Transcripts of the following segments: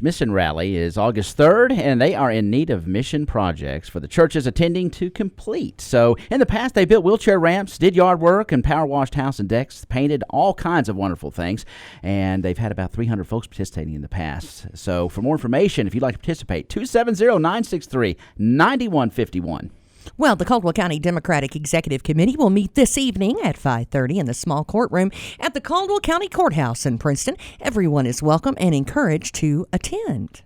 Mission Rally is August 3rd, and they are in need of mission projects for the churches attending to complete. So in the past, they built wheelchair ramps, did yard work, and power washed house and decks, painted all kinds of wonderful things, and they've had about 300 folks participating in the past. So for more information, if you'd like to participate, 270-963-9151. Well, the Caldwell County Democratic Executive Committee will meet this evening at 5:30 in the small courtroom at the Caldwell County Courthouse in Princeton. Everyone is welcome and encouraged to attend.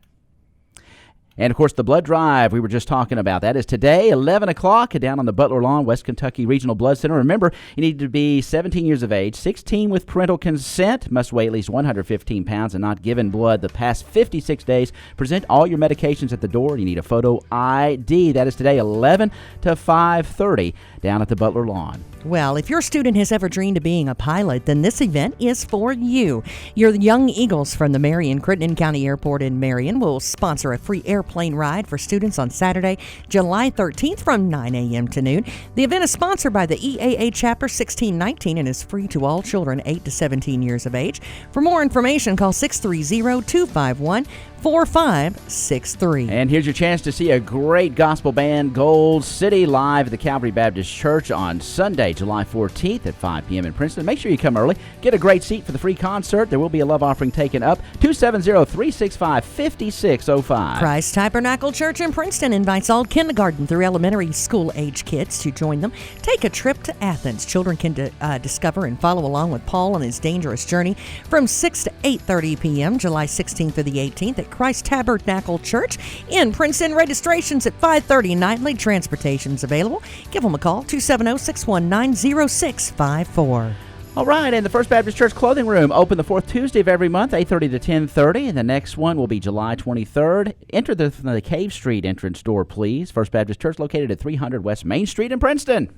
And, of course, the blood drive we were just talking about, that is today, 11 o'clock, down on the Butler Lawn, West Kentucky Regional Blood Center. Remember, you need to be 17 years of age, 16 with parental consent, must weigh at least 115 pounds and not given blood the past 56 days. Present all your medications at the door. You need a photo ID. That is today, 11 to 5:30, down at the Butler Lawn. Well, if your student has ever dreamed of being a pilot, then this event is for you. Your Young Eagles from the Marion-Crittenden County Airport in Marion will sponsor a free airplane ride for students on Saturday, July 13th from 9 a.m. to noon. The event is sponsored by the EAA Chapter 1619 and is free to all children 8 to 17 years of age. For more information, call 630-251-4563. And here's your chance to see a great gospel band, Gold City, live at the Calvary Baptist Church on Sunday, July 14th at 5 p.m. in Princeton. Make sure you come early. Get a great seat for the free concert. There will be a love offering taken up. 270-365-5605. Christ Tabernacle Church in Princeton invites all kindergarten through elementary school age kids to join them. Take a trip to Athens. Children can discover and follow along with Paul on his dangerous journey from 6 to 8:30 p.m. July 16th through the 18th at Christ Tabernacle Church in Princeton. Registrations at 5:30 nightly. Transportation's available. Give them a call, 270-619-0654. All right, and the First Baptist Church Clothing Room, open the fourth Tuesday of every month, 8:30 to 10:30, and the next one will be July 23rd. Enter the Cave Street entrance door, please. First Baptist Church located at 300 West Main Street in Princeton.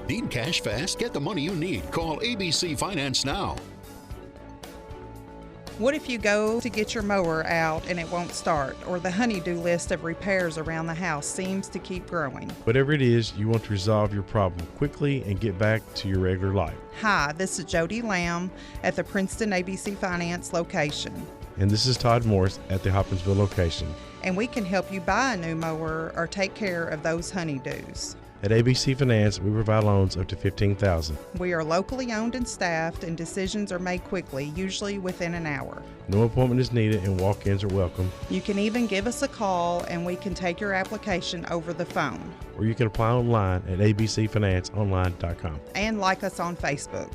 Need cash fast? Get the money you need. Call ABC Finance now. What if you go to get your mower out and it won't start, or the honey-do list of repairs around the house seems to keep growing? Whatever it is, you want to resolve your problem quickly and get back to your regular life. Hi, this is Jody Lamb at the Princeton ABC Finance location. And this is Todd Morris at the Hopkinsville location. And we can help you buy a new mower or take care of those honey-dos. At ABC Finance, we provide loans up to $15,000. We are locally owned and staffed, and decisions are made quickly, usually within an hour. No appointment is needed, and walk-ins are welcome. You can even give us a call, and we can take your application over the phone. Or you can apply online at abcfinanceonline.com. And like us on Facebook.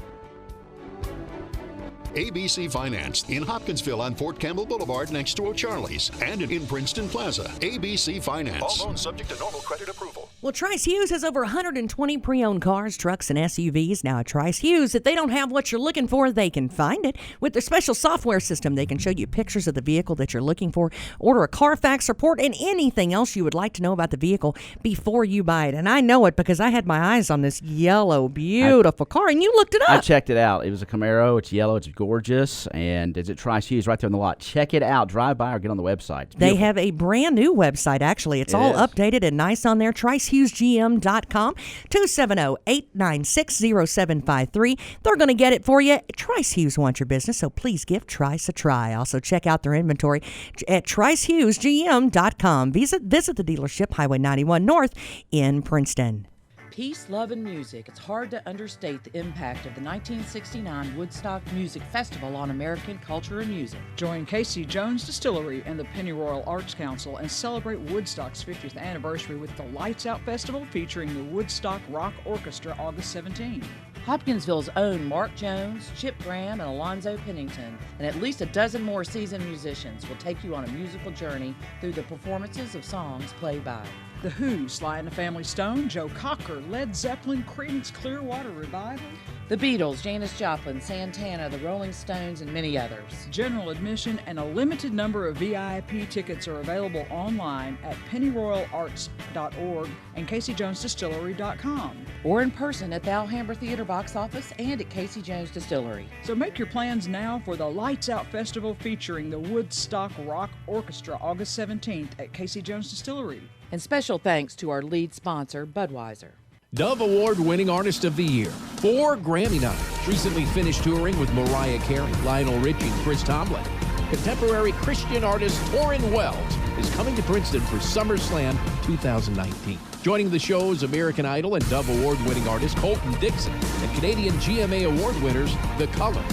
ABC Finance in Hopkinsville on Fort Campbell Boulevard next to O'Charlie's, and in Princeton Plaza. ABC Finance. All loans subject to normal credit approval. Well, Trice Hughes has over 120 pre-owned cars, trucks, and SUVs. Now at Trice Hughes, if they don't have what you're looking for, they can find it. With their special software system, they can show you pictures of the vehicle that you're looking for, order a Carfax report, and anything else you would like to know about the vehicle before you buy it. And I know it because I had my eyes on this yellow, beautiful car, and you looked it up. I checked it out. It was a Camaro. It's yellow. It's gorgeous. And is it Trice Hughes right there on the lot? Check it out. Drive by or get on the website. They have a brand new website, actually. It's all updated and nice on there. TriceHughesGM.com, 270-896-0753. They're going to get it for you. Trice Hughes wants your business, so please give Trice a try. Also, check out their inventory at TriceHughesGM.com. Visit the dealership, Highway 91 North in Princeton. Peace, love, and music. It's hard to understate the impact of the 1969 Woodstock Music Festival on American culture and music. Join Casey Jones Distillery and the Pennyroyal Arts Council and celebrate Woodstock's 50th anniversary with the Lights Out Festival featuring the Woodstock Rock Orchestra August 17. Hopkinsville's own Mark Jones, Chip Graham, and Alonzo Pennington, and at least a dozen more seasoned musicians will take you on a musical journey through the performances of songs played by The Who, Sly and the Family Stone, Joe Cocker, Led Zeppelin, Creedence Clearwater Revival, The Beatles, Janis Joplin, Santana, The Rolling Stones, and many others. General admission and a limited number of VIP tickets are available online at pennyroyalarts.org and CaseyJonesDistillery.com. Or in person at the Alhambra Theater box office and at Casey Jones Distillery. So make your plans now for the Lights Out Festival featuring the Woodstock Rock Orchestra August 17th at Casey Jones Distillery. And special thanks to our lead sponsor, Budweiser. Dove Award-winning Artist of the Year, 4 Grammy nominations. Recently finished touring with Mariah Carey, Lionel Richie, and Chris Tomlin. Contemporary Christian artist Torrin Wells is coming to Princeton for SummerSlam 2019. Joining the show is American Idol and Dove Award-winning artist Colton Dixon and Canadian GMA Award winners The Color.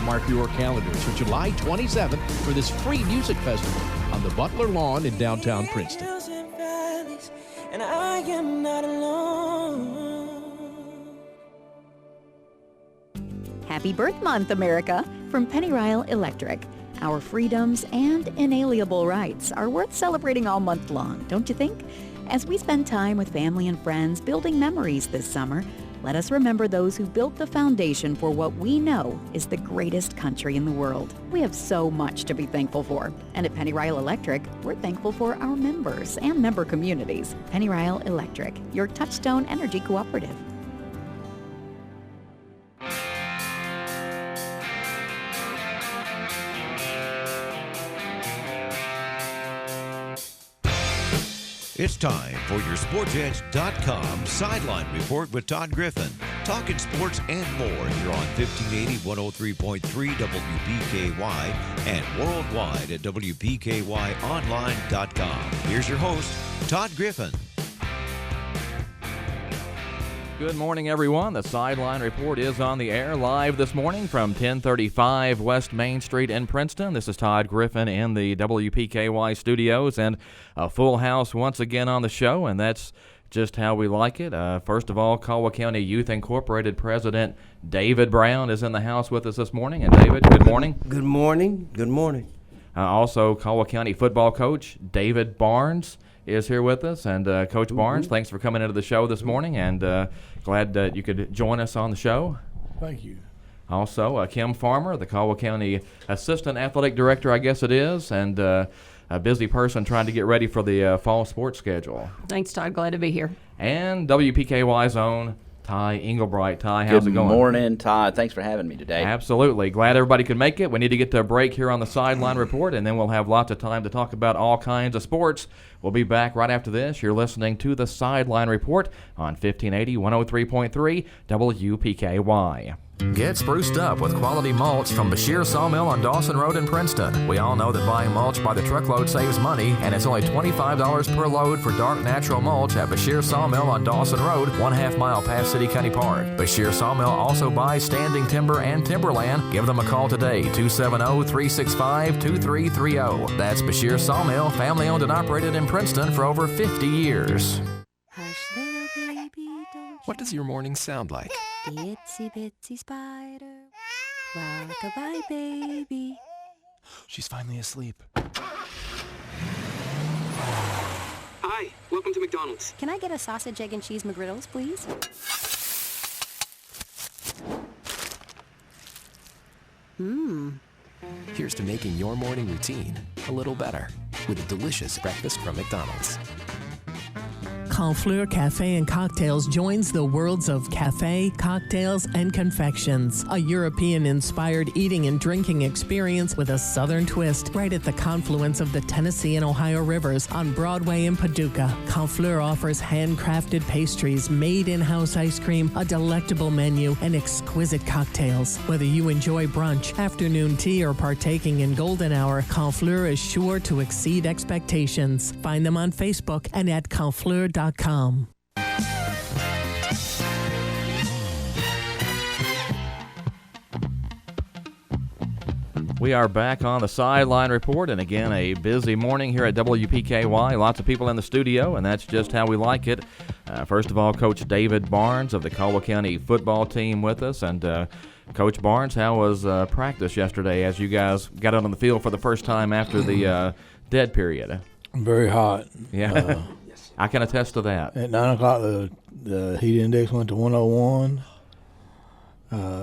Mark your calendars for July 27th for this free music festival on the Butler Lawn in downtown Princeton. And I am not alone. Happy Birth Month, America, from Pennyrile Electric. Our freedoms and inalienable rights are worth celebrating all month long, don't you think? As we spend time with family and friends building memories this summer, let us remember those who built the foundation for what we know is the greatest country in the world. We have so much to be thankful for. And at Pennyrile Electric, we're thankful for our members and member communities. Pennyrile Electric, your Touchstone Energy Cooperative. It's time for your SportsEdge.com Sideline Report with Todd Griffin. Talking sports and more here on 1580, 103.3 WPKY and worldwide at WPKYonline.com. Here's your host, Todd Griffin. Good morning, everyone. The Sideline Report is on the air live this morning from 1035 West Main Street in Princeton. This is Todd Griffin in the WPKY studios, and a full house once again on the show, and that's just how we like it. First of all, Caldwell County Youth Incorporated President David Brown is in the house with us this morning. And David, good morning. Good morning. Good morning. Also, Caldwell County football coach David Barnes is here with us. And Coach Barnes, thanks for coming into the show this morning, and glad that you could join us on the show. Thank you. Also, Kim Farmer, the Caldwell County Assistant Athletic Director, I guess it is, and a busy person trying to get ready for the fall sports schedule. Thanks, Todd. Glad to be here. And WPKY's own Ty Englebright. Ty, how's it going? Good morning, Todd. Thanks for having me today. Absolutely. Glad everybody could make it. We need to get to a break here on the Sideline Report, and then we'll have lots of time to talk about all kinds of sports. We'll be back right after this. You're listening to the Sideline Report on 1580, 103.3 WPKY. Get spruced up with quality mulch from Bashir Sawmill on Dawson Road in Princeton. We all know that buying mulch by the truckload saves money, and it's only $25 per load for dark natural mulch at Bashir Sawmill on Dawson Road, 1/2 mile past City County Park. Bashir Sawmill also buys standing timber and timberland. Give them a call today, 270-365-2330. That's Bashir Sawmill, family owned and operated in Princeton for over 50 years. What does your morning sound like? Itsy bitsy spider, rock-a-bye baby. She's finally asleep. Hi, welcome to McDonald's. Can I get a sausage, egg, and cheese McGriddles, please? Here's to making your morning routine a little better with a delicious breakfast from McDonald's. Confleur Cafe and Cocktails joins the worlds of cafe, cocktails, and confections. A European-inspired eating and drinking experience with a southern twist right at the confluence of the Tennessee and Ohio rivers on Broadway in Paducah. Confleur offers handcrafted pastries, made in-house ice cream, a delectable menu, and exquisite cocktails. Whether you enjoy brunch, afternoon tea, or partaking in golden hour, Confleur is sure to exceed expectations. Find them on Facebook and at confleur.com. We are back on the Sideline Report, and again, a busy morning here at WPKY. Lots of people in the studio, and that's just how we like it. First of all, Coach David Barnes of the Caldwell County football team with us. And Coach Barnes, how was practice yesterday as you guys got out on the field for the first time after the dead period? Very hot. Yeah. I can attest to that. At 9 o'clock, the heat index went to 101.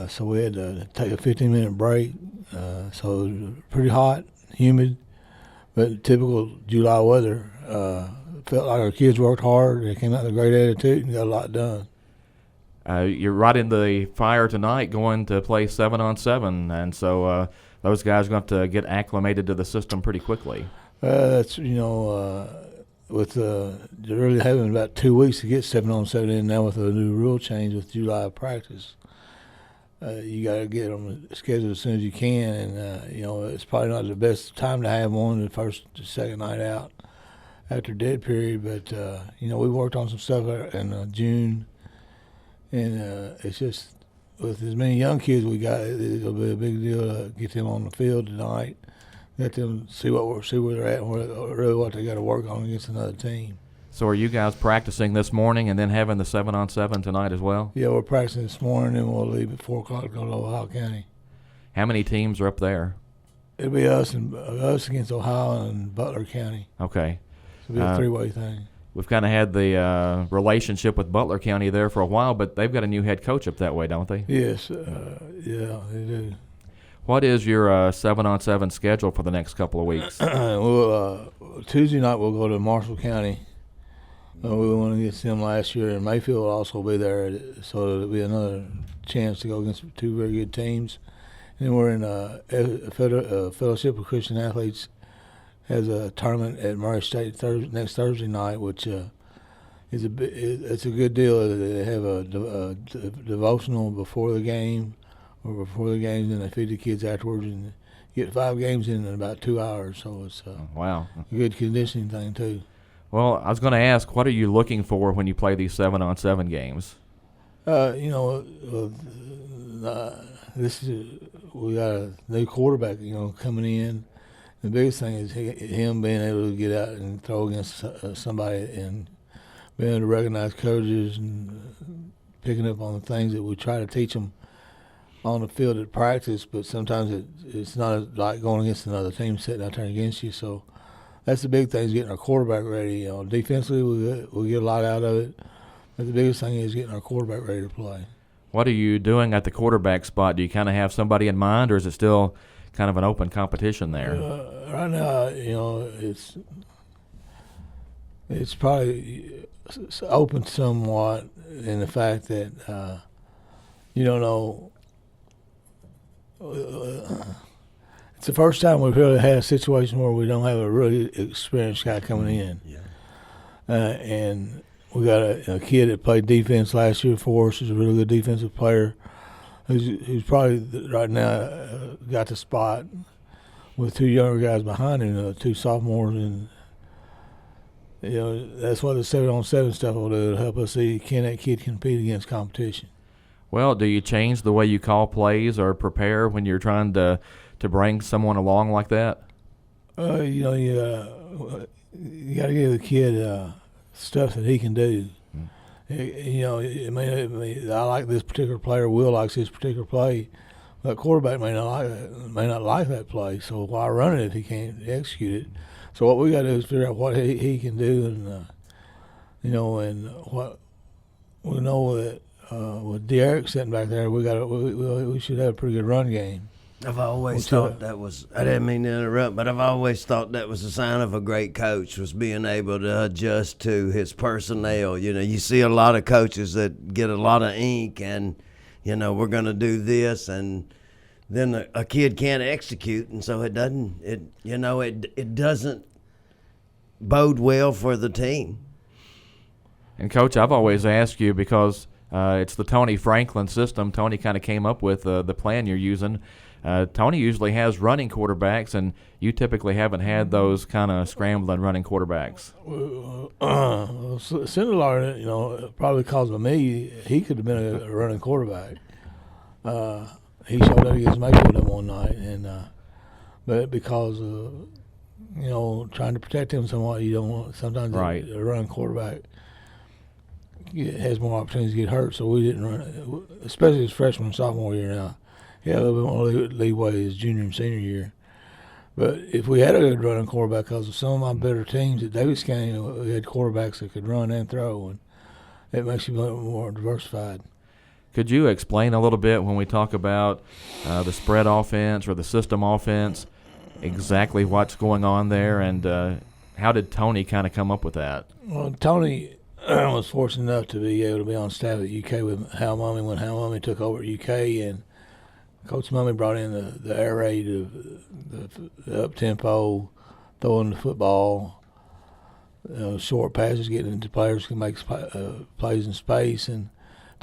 So we had to take a 15-minute break. So it was pretty hot, humid, but typical July weather. Felt like our kids worked hard. They came out with a great attitude and got a lot done. You're right in the fire tonight going to play 7-on-7, and so those guys are going to have to get acclimated to the system pretty quickly. That's, with really having about 2 weeks to get 7-on-7 in now with a new rule change with July practice. you got to get on the schedule as soon as you can, and it's probably not the best time to have one the first, the second night out after dead period. But we worked on some stuff in June, and it's just with as many young kids we got, it'll be a big deal to get them on the field tonight. Let them see where they're at, and really what they got to work on against another team. So are you guys practicing this morning and then having the 7-on-7 tonight as well? Yeah, we're practicing this morning, and we'll leave at 4 o'clock to go to Ohio County. How many teams are up there? It'll be us against Ohio and Butler County. Okay. So it'll be a three-way thing. We've kind of had the relationship with Butler County there for a while, but they've got a new head coach up that way, don't they? Yes, yeah, they do. What is your 7-on-7 schedule for the next couple of weeks? Tuesday night we'll go to Marshall County. We went against them last year, and Mayfield will also be there, so it'll be another chance to go against two very good teams. And then we're in a Fellowship of Christian Athletes has a tournament at Murray State next Thursday night, which it's a good deal. They have a devotional before the game or before the games, and they feed the kids afterwards, and get 5 games in about 2 hours. So it's wow, a good conditioning thing too. Well, I was going to ask, what are you looking for when you play these 7-on-7 games? We got a new quarterback, coming in. The biggest thing is him being able to get out and throw against somebody and being able to recognize coaches and picking up on the things that we try to teach them on the field at practice, but sometimes it's not like going against another team sitting out there against you. So that's the big thing, is getting our quarterback ready. Defensively, we get a lot out of it, but the biggest thing is getting our quarterback ready to play. What are you doing at the quarterback spot? Do you kind of have somebody in mind, or is it still kind of an open competition there? Right now, it's probably open somewhat in the fact that you don't know. It's the first time we've really had a situation where we don't have a really experienced guy coming in. Yeah. And we got a kid that played defense last year for us. He's a really good defensive player. Who's probably right now got the spot with 2 younger guys behind him, 2 sophomores, and that's what the 7-on-7 stuff will do. It'll help us see, can that kid compete against competition. Well, do you change the way you call plays or prepare when you're trying to bring someone along like that? You got to give the kid stuff that he can do. I like this particular player. Will likes this particular play. That quarterback may not like that play. So why run it if he can't execute it? So what we got to do is figure out what he can do, and what we know that with Derek sitting back there, we should have a pretty good run game. I've always thought that was, I didn't mean to interrupt, but I've always thought that was a sign of a great coach, was being able to adjust to his personnel. You see a lot of coaches that get a lot of ink and, we're going to do this, and then a kid can't execute, and so it doesn't bode well for the team. And, Coach, I've always asked you, because it's the Tony Franklin system. Tony kind of came up with the plan you're using. Tony usually has running quarterbacks, and you typically haven't had those kind of scrambling running quarterbacks. Sindelar, probably because of me, he could have been a running quarterback. He showed up against Mayfield that one night, and but because of trying to protect him somewhat, you don't want sometimes right. A running quarterback has more opportunities to get hurt, so we didn't run it, especially his freshman and sophomore year now. He had a little bit more leeway his junior and senior year. But if we had a good running quarterback, because of some of my better teams at Davis County, we had quarterbacks that could run and throw, and it makes you a little more diversified. Could you explain a little bit, when we talk about the spread offense or the system offense, exactly what's going on there, and how did Tony kind of come up with that? Well, Tony was fortunate enough to be able to be on staff at UK with Hal Mummy when Hal Mummy took over at UK, and Coach Mummy brought in the air raid of the up-tempo, throwing the football, short passes, getting into players who can make plays in space. And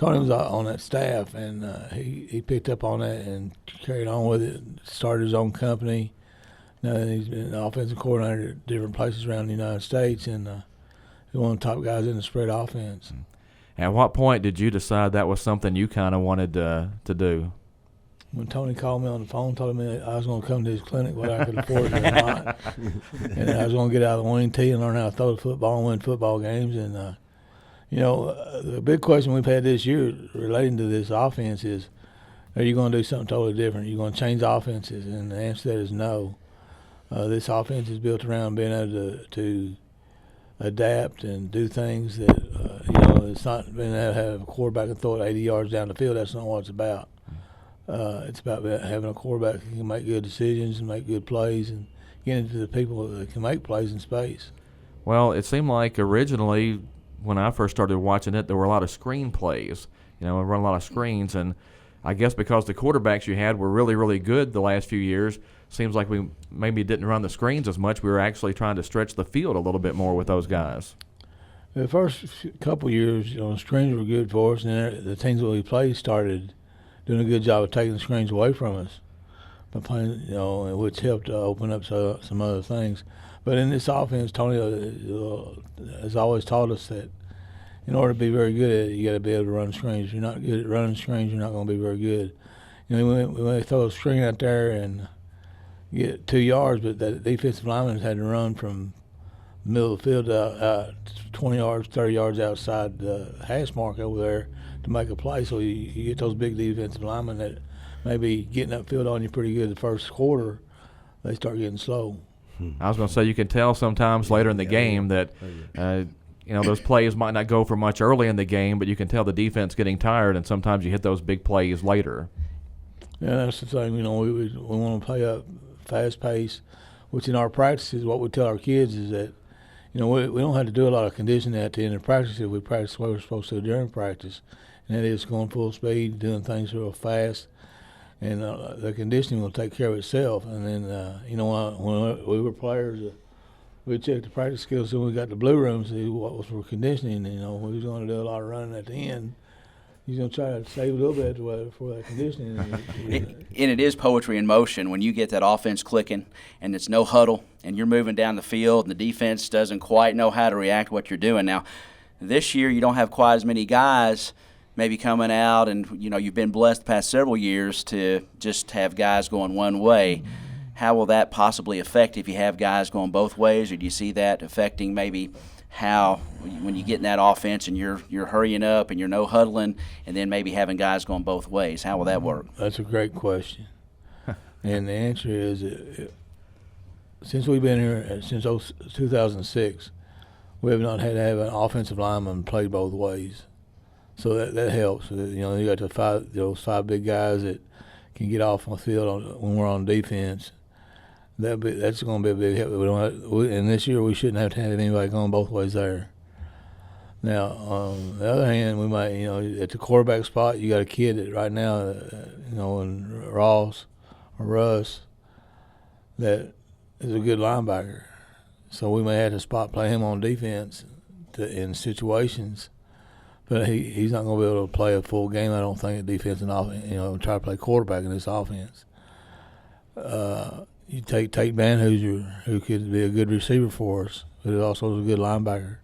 Tony was on that staff, and he picked up on that and carried on with it. Started his own company. Now he's been an offensive coordinator at different places around the United States, and he's one of the top guys in the spread offense. At what point did you decide that was something you kind of wanted to do? When Tony called me on the phone, told me I was going to come to his clinic, whether I could afford it or not, and I was going to get out of the wing tee and learn how to throw the football and win football games. And the big question we've had this year relating to this offense is, are you going to do something totally different? Are you going to change offenses? And the answer to that is no. This offense is built around being able to adapt and do things that, it's not being able to have a quarterback and throw it 80 yards down the field. That's not what it's about. It's about having a quarterback who can make good decisions and make good plays and getting to the people that can make plays in space. Well, it seemed like originally when I first started watching it, there were a lot of screen plays. We run a lot of screens, and I guess because the quarterbacks you had were really, really good the last few years, seems like we maybe didn't run the screens as much. We were actually trying to stretch the field a little bit more with those guys. The first couple of years, screens were good for us, and then the teams that we played started doing a good job of taking the screens away from us by playing, which helped open up some other things. But in this offense, Tony has always taught us that in order to be very good at it, you got to be able to run screens. If you're not good at running screens, you're not going to be very good. We may throw a screen out there and get 2 yards, but that defensive lineman had to run from the middle of the field out 20 yards, 30 yards outside the hash mark over there to make a play. So you get those big defensive linemen that maybe getting upfield on you pretty good the first quarter, they start getting slow. I was going to say, you can tell sometimes later in the game that those plays might not go for much early in the game, but you can tell the defense getting tired, and sometimes you hit those big plays later. Yeah, that's the thing. We want to play up fast pace, which in our practices, what we tell our kids is that we don't have to do a lot of conditioning at the end of practice if we practice what we're supposed to do during practice, and that is going full speed, doing things real fast, and the conditioning will take care of itself. And then, when we were players, we checked the practice skills, and we got the blue room to see what was for conditioning. We was going to do a lot of running at the end. He's going to try to save a little bit for that conditioning. And it is poetry in motion when you get that offense clicking and it's no huddle and you're moving down the field and the defense doesn't quite know how to react to what you're doing. Now, this year you don't have quite as many guys maybe coming out, and you've been blessed the past several years to just have guys going one way. How will that possibly affect if you have guys going both ways, or do you see that affecting maybe how when you get in that offense and you're hurrying up and you're no huddling, and then maybe having guys going both ways? How will that work? That's a great question. And the answer is, since we've been here since 2006, we have not had to have an offensive lineman play both ways. So that helps. You got those five big guys that can get off on the field when we're on defense. That's going to be a big help. And this year we shouldn't have to have anybody going both ways there. Now, on the other hand, we might, at the quarterback spot, you got a kid that right now, in Ross or Russ, that is a good linebacker. So we may have to spot play him on defense in situations, but he's not going to be able to play a full game, I don't think, at defense and offense, try to play quarterback in this offense. You take Tate Banhuser, who could be a good receiver for us, but also is a good linebacker.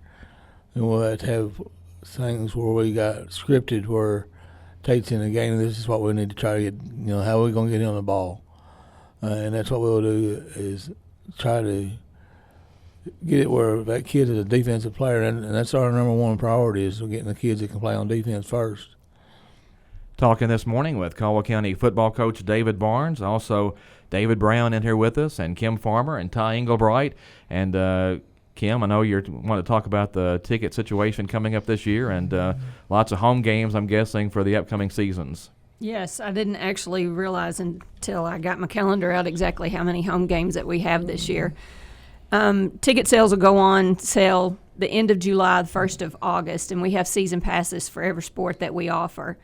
And we'll have to have things where we got scripted where Tate's in the game, and this is what we need to try to get, how are we going to get him on the ball? And that's what we'll do, is try to get it where that kid is a defensive player, and that's our number one priority, is getting the kids that can play on defense first. Talking this morning with Caldwell County football coach David Barnes, also David Brown in here with us, and Kim Farmer and Ty Englebright. And Kim, I know you want to talk about the ticket situation coming up this year, and lots of home games, I'm guessing, for the upcoming seasons. Yes, I didn't actually realize until I got my calendar out exactly how many home games that we have this year. Ticket sales will go on sale the end of July, the 1st of August, and we have season passes for every sport that we offer.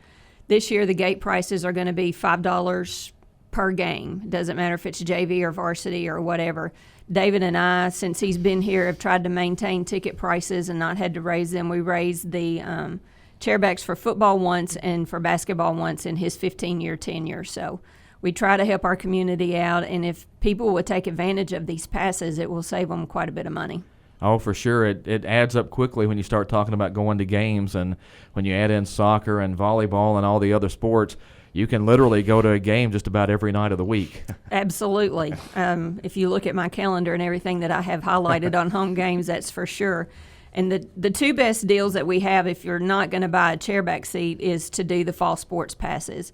This year, the gate prices are going to be $5 per game. Doesn't matter if it's JV or varsity or whatever. David and I, since he's been here, have tried to maintain ticket prices and not had to raise them. We raised the chairbacks for football once and for basketball once in his 15-year tenure. So we try to help our community out, and if people would take advantage of these passes, it will save them quite a bit of money. Oh, for sure. It adds up quickly when you start talking about going to games, and when you add in soccer and volleyball and all the other sports, you can literally go to a game just about every night of the week. Absolutely. If you look at my calendar and everything that I have highlighted on home games, that's for sure. And the two best deals that we have if you're not going to buy a chairback seat is to do the fall sports passes.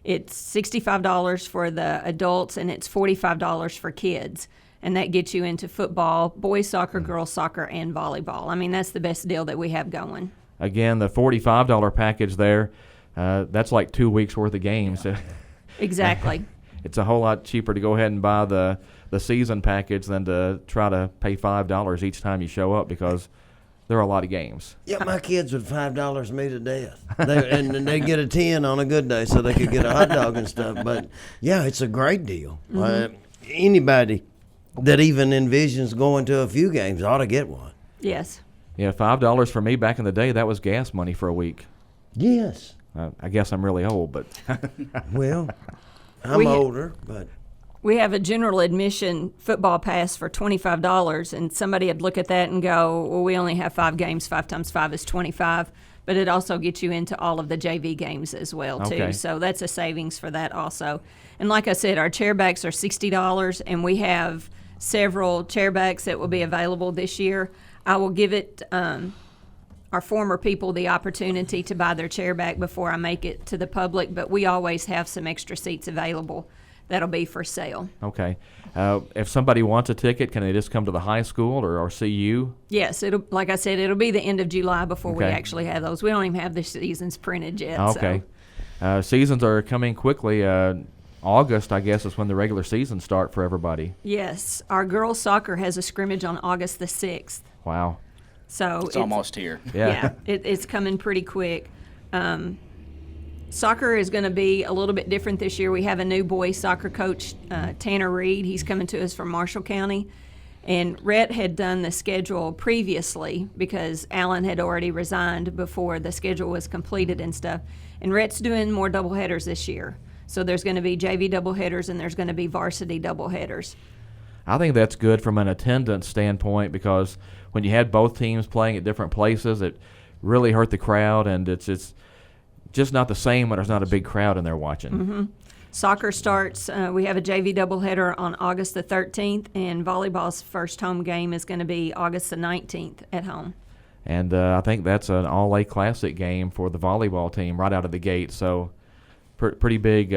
It's $65 for the adults and it's $45 for kids. And that gets you into football, boys soccer, girls soccer, and volleyball. I mean, that's the best deal that we have going. Again, the $45 package there, that's like 2 weeks worth of games. Exactly. It's a whole lot cheaper to go ahead and buy the season package than to try to pay $5 each time you show up, because there are a lot of games. Yeah, my kids would $5 me to death. And they get a 10 on a good day so they could get a hot dog and stuff. But, yeah, it's a great deal. Anybody that even envisions going to a few games ought to get one. Yes. Yeah, $5 for me back in the day, that was gas money for a week. Yes. I guess I'm really old, but. Well, I'm older, but. We have a general admission football pass for $25, and somebody would look at that and go, well, we only have 5 games. 5 times 5 is 25. But it also gets you into all of the JV games as well, too. Okay. So that's a savings for that also. And like I said, our chairbacks are $60, and we have several chairbacks that will be available this year. I will give it our former people the opportunity to buy their chairback before I make it to the public, but we always have some extra seats available that'll be for sale. Okay. If somebody wants a ticket, can they just come to the high school or see you? Yes, like I said, it'll be the end of July before we Okay. actually have those. We don't even have the seasons printed yet. Okay. Seasons are coming quickly. August, I guess, is when the regular seasons start for everybody. Yes, our girls soccer has a scrimmage on August the 6th. Wow. So it's almost here. Yeah. It's coming pretty quick. Soccer is going to be a little bit different this year. We have a new boys soccer coach, Tanner Reed. He's coming to us from Marshall County. And Rhett had done the schedule previously because Alan had already resigned before the schedule was completed and stuff. And Rhett's doing more doubleheaders this year. So there's going to be JV doubleheaders and there's going to be varsity doubleheaders. I think that's good from an attendance standpoint, because when you had both teams playing at different places, it really hurt the crowd, and it's just not the same when there's not a big crowd in there watching. Mm-hmm. Soccer starts, we have a JV doubleheader on August the 13th, and volleyball's first home game is going to be August the 19th at home. And I think that's an all-A Classic game for the volleyball team right out of the gate. So pretty big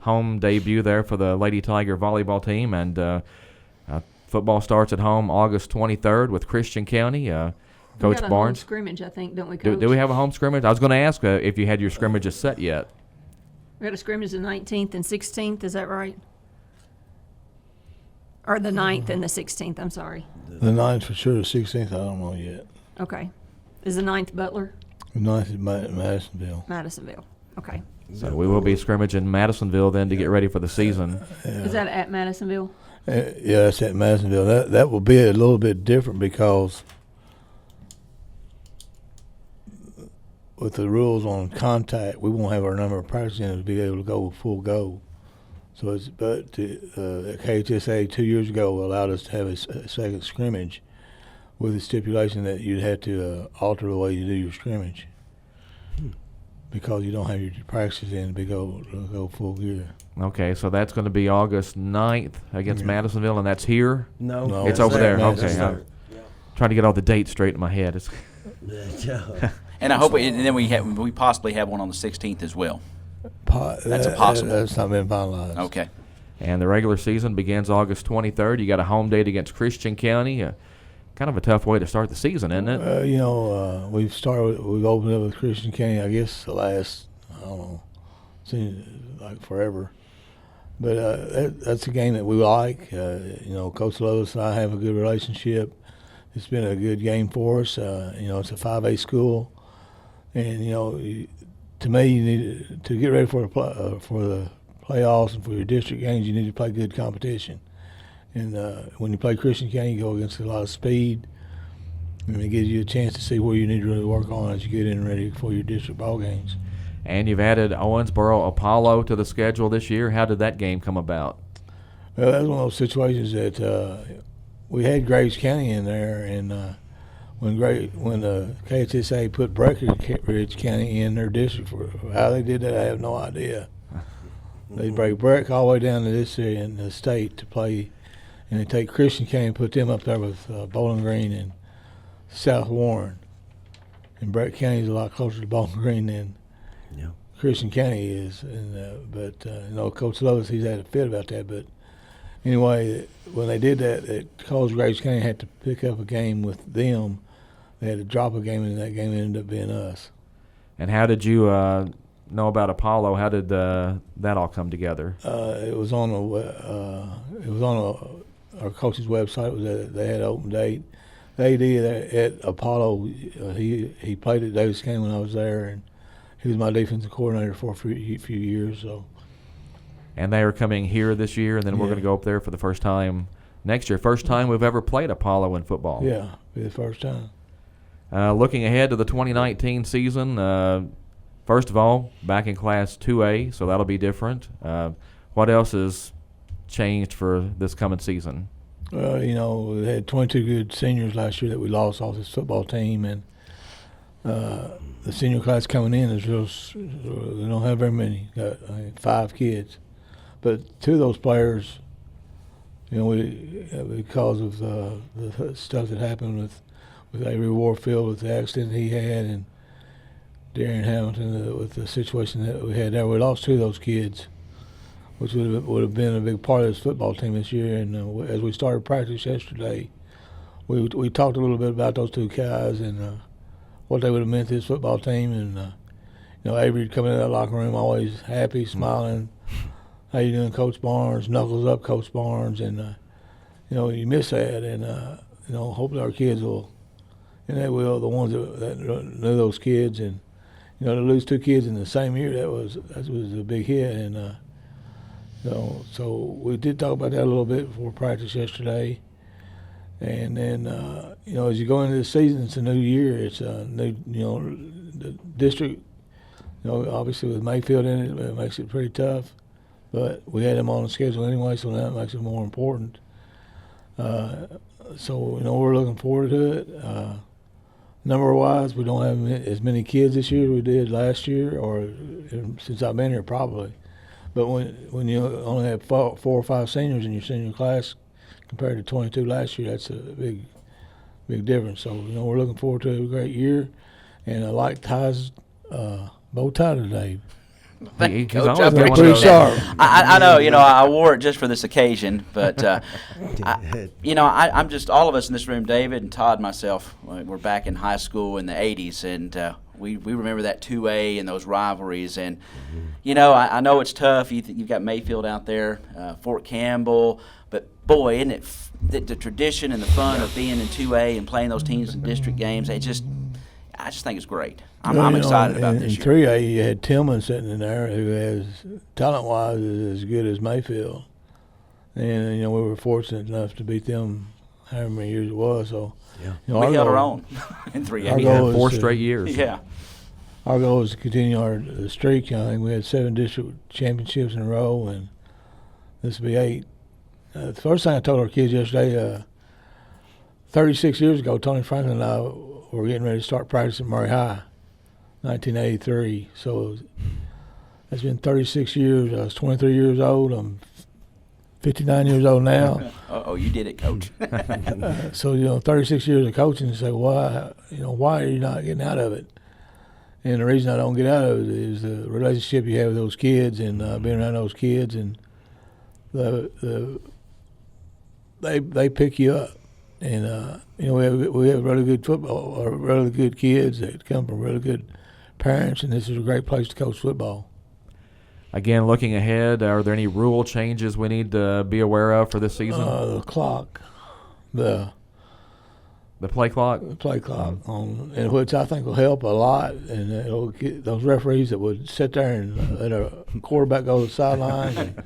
home debut there for the Lady Tiger volleyball team. And football starts at home August 23rd with Christian County. Coach we got a Barnes. home scrimmage, I think, don't we, Coach? Do we have a home scrimmage? I was going to ask if you had your scrimmages set yet. We got a scrimmage the 19th and 16th, is that right? Or the 9th and the 16th, I'm sorry. The 9th for sure, the 16th, I don't know yet. Okay. Is the 9th Butler? The 9th is Madisonville. Madisonville. Okay. So we will be scrimmaging Madisonville then to get ready for the season. Is that at Madisonville? Yeah, that's at Madisonville. That will be a little bit different because with the rules on contact, we won't have our number of practice games to be able to go full go. So KHSA 2 years ago allowed us to have a second scrimmage with the stipulation that you'd have to alter the way you do your scrimmage because you don't have your practices in to go full gear. Okay, so that's going to be August 9th against Madisonville, and that's here? No, it's over there. Okay, I'm trying to get all the dates straight in my head. And I hope, and then we possibly have one on the 16th as well. That's a possible. That's not been finalized. Okay. And the regular season begins August 23rd. You got a home date against Christian County. Kind of a tough way to start the season, isn't it? We've opened up with Christian County, I guess, the last, I don't know, seems like forever. But that's a game that we like. Coach Lois and I have a good relationship. It's been a good game for us. It's a 5A school. And, to me, you need to get ready for the playoffs and for your district games, you need to play good competition. And when you play Christian County, you go against a lot of speed. And it gives you a chance to see where you need to really work on as you get in ready for your district ball games. And you've added Owensboro Apollo to the schedule this year. How did that game come about? Well, that's one of those situations that we had Graves County in there, and when KHSA put Breckenridge County in their district, for how they did that, I have no idea. They break Breck all the way down to this area in the state to play, and they take Christian County and put them up there with Bowling Green and South Warren. And Breck County is a lot closer to Bowling Green than Christian County is. And but Coach Lovis, he's had a fit about that. But anyway, when they did that, it caused Graves County had to pick up a game with them. They had to drop a game, and that game ended up being us. And how did you know about Apollo? How did that all come together? It was on our coach's website. They had an open date. The AD at Apollo, he played at Davis County when I was there, and he was my defensive coordinator for a few years. So. And they are coming here this year, and then we're going to go up there for the first time next year. First time we've ever played Apollo in football. Yeah, be the first time. Looking ahead to the 2019 season, first of all, back in Class 2A, so that'll be different. What else has changed for this coming season? We had 22 good seniors last year that we lost off this football team, and the senior class coming in is we don't have very many. Got 5 kids, but 2 of those players, because of the stuff that happened with Avery Warfield, with the accident he had, and Darren Hamilton with the situation that we had there, we lost 2 of those kids, which would have been a big part of this football team this year. And as we started practice yesterday, we talked a little bit about those 2 guys and what they would have meant to this football team. And Avery coming in that locker room always happy, smiling. How you doing, Coach Barnes? Knuckles up, Coach Barnes. And you miss that. And hopefully our kids will, and they will. The ones that knew those kids, and to lose 2 kids in the same year, that was a big hit. And so we did talk about that a little bit before practice yesterday. And then, as you go into the season, it's a new year. It's a new, the district, obviously with Mayfield in it makes it pretty tough. But we had them on the schedule anyway, so that makes it more important. So, we're looking forward to it. Number-wise, we don't have as many kids this year as we did last year, or since I've been here probably. But when you only have 4 or 5 seniors in your senior class compared to 22 last year, that's a big difference. So, we're looking forward to a great year. And I like Ty's bow tie today. He's always always got one pretty of those. sharp. I know, I wore it just for this occasion, but I'm just, all of us in this room, David and Todd and myself, we're back in high school in the 80s, and we remember that 2A and those rivalries. And I know it's tough. You've got Mayfield out there, Fort Campbell, but boy, isn't it the tradition and the fun of being in 2A and playing those teams in district games? I just think it's great. I'm excited about this year. In 3A, you had Tillman sitting in there who has, talent-wise, is as good as Mayfield. And, we were fortunate enough to beat them however many years it was. So, we held our own in 3A. We had 4 straight years. Yeah. Our goal is to continue our streak. I think we had 7 district championships in a row, and this will be 8. The first thing I told our kids yesterday, 36 years ago, Tony Franklin and I were getting ready to start practice at Murray High, 1983. So that's been 36 years. I was 23 years old. I'm 59 years old now. Oh, you did it, Coach. So 36 years of coaching, and say, why are you not getting out of it? And the reason I don't get out of it is the relationship you have with those kids and being around those kids, and they pick you up. And we have really good football, or really good kids that come from really good parents, and this is a great place to coach football. Again, looking ahead, are there any rule changes we need to be aware of for this season? The clock, the play clock, and which I think will help a lot, and it'll get those referees that would sit there and let a quarterback go to the sideline and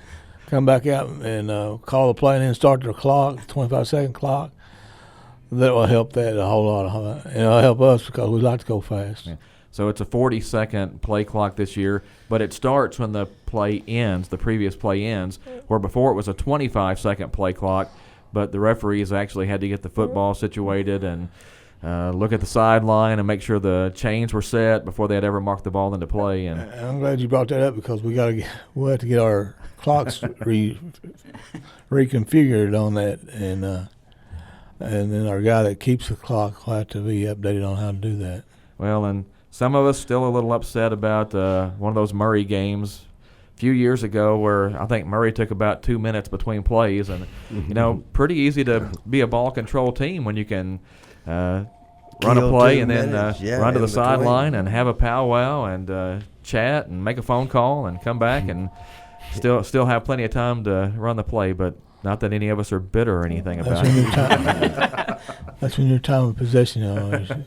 come back out and call the play and then start their clock, 25-second clock. that will help that a whole lot. And it'll help us because we like to go fast. Yeah. So it's a 40-second play clock this year, but it starts when the play ends, the previous play ends, where before it was a 25-second play clock, but the referees actually had to get the football situated and look at the sideline and make sure the chains were set before they had ever marked the ball into play. And I'm glad you brought that up because we'll have to get our clocks reconfigured on that, and then our guy that keeps the clock will have to be updated on how to do that. Well, and some of us still a little upset about one of those Murray games a few years ago where I think Murray took about 2 minutes between plays. And, pretty easy to be a ball control team when you can run a play and then run to the sideline and have a powwow and chat and make a phone call and come back and still have plenty of time to run the play. But not that any of us are bitter or anything about it. That's when your time of possession.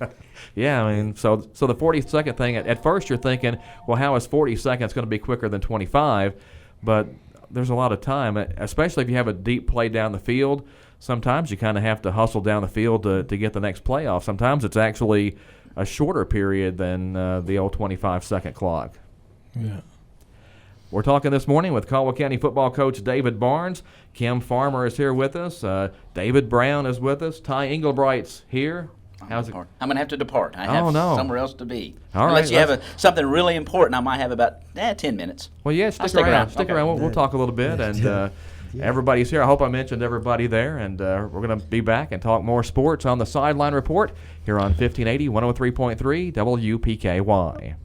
Yeah, I mean, so the 40-second thing, at first you're thinking, well, how is 40 seconds going to be quicker than 25? But there's a lot of time, especially if you have a deep play down the field. Sometimes you kind of have to hustle down the field to get the next play off. Sometimes it's actually a shorter period than the old 25-second clock. Yeah. We're talking this morning with Caldwell County football coach David Barnes. Kim Farmer is here with us. David Brown is with us. Ty Englebright's here. How's it? I'm going to have to depart. I have somewhere else to be. All Unless right, you have something really important, I might have about 10 minutes. Well, yeah, stick around. Stick around. We'll talk a little bit. And everybody's here. I hope I mentioned everybody there. And we're going to be back and talk more sports on the Sideline Report here on 1580, 103.3 WPKY.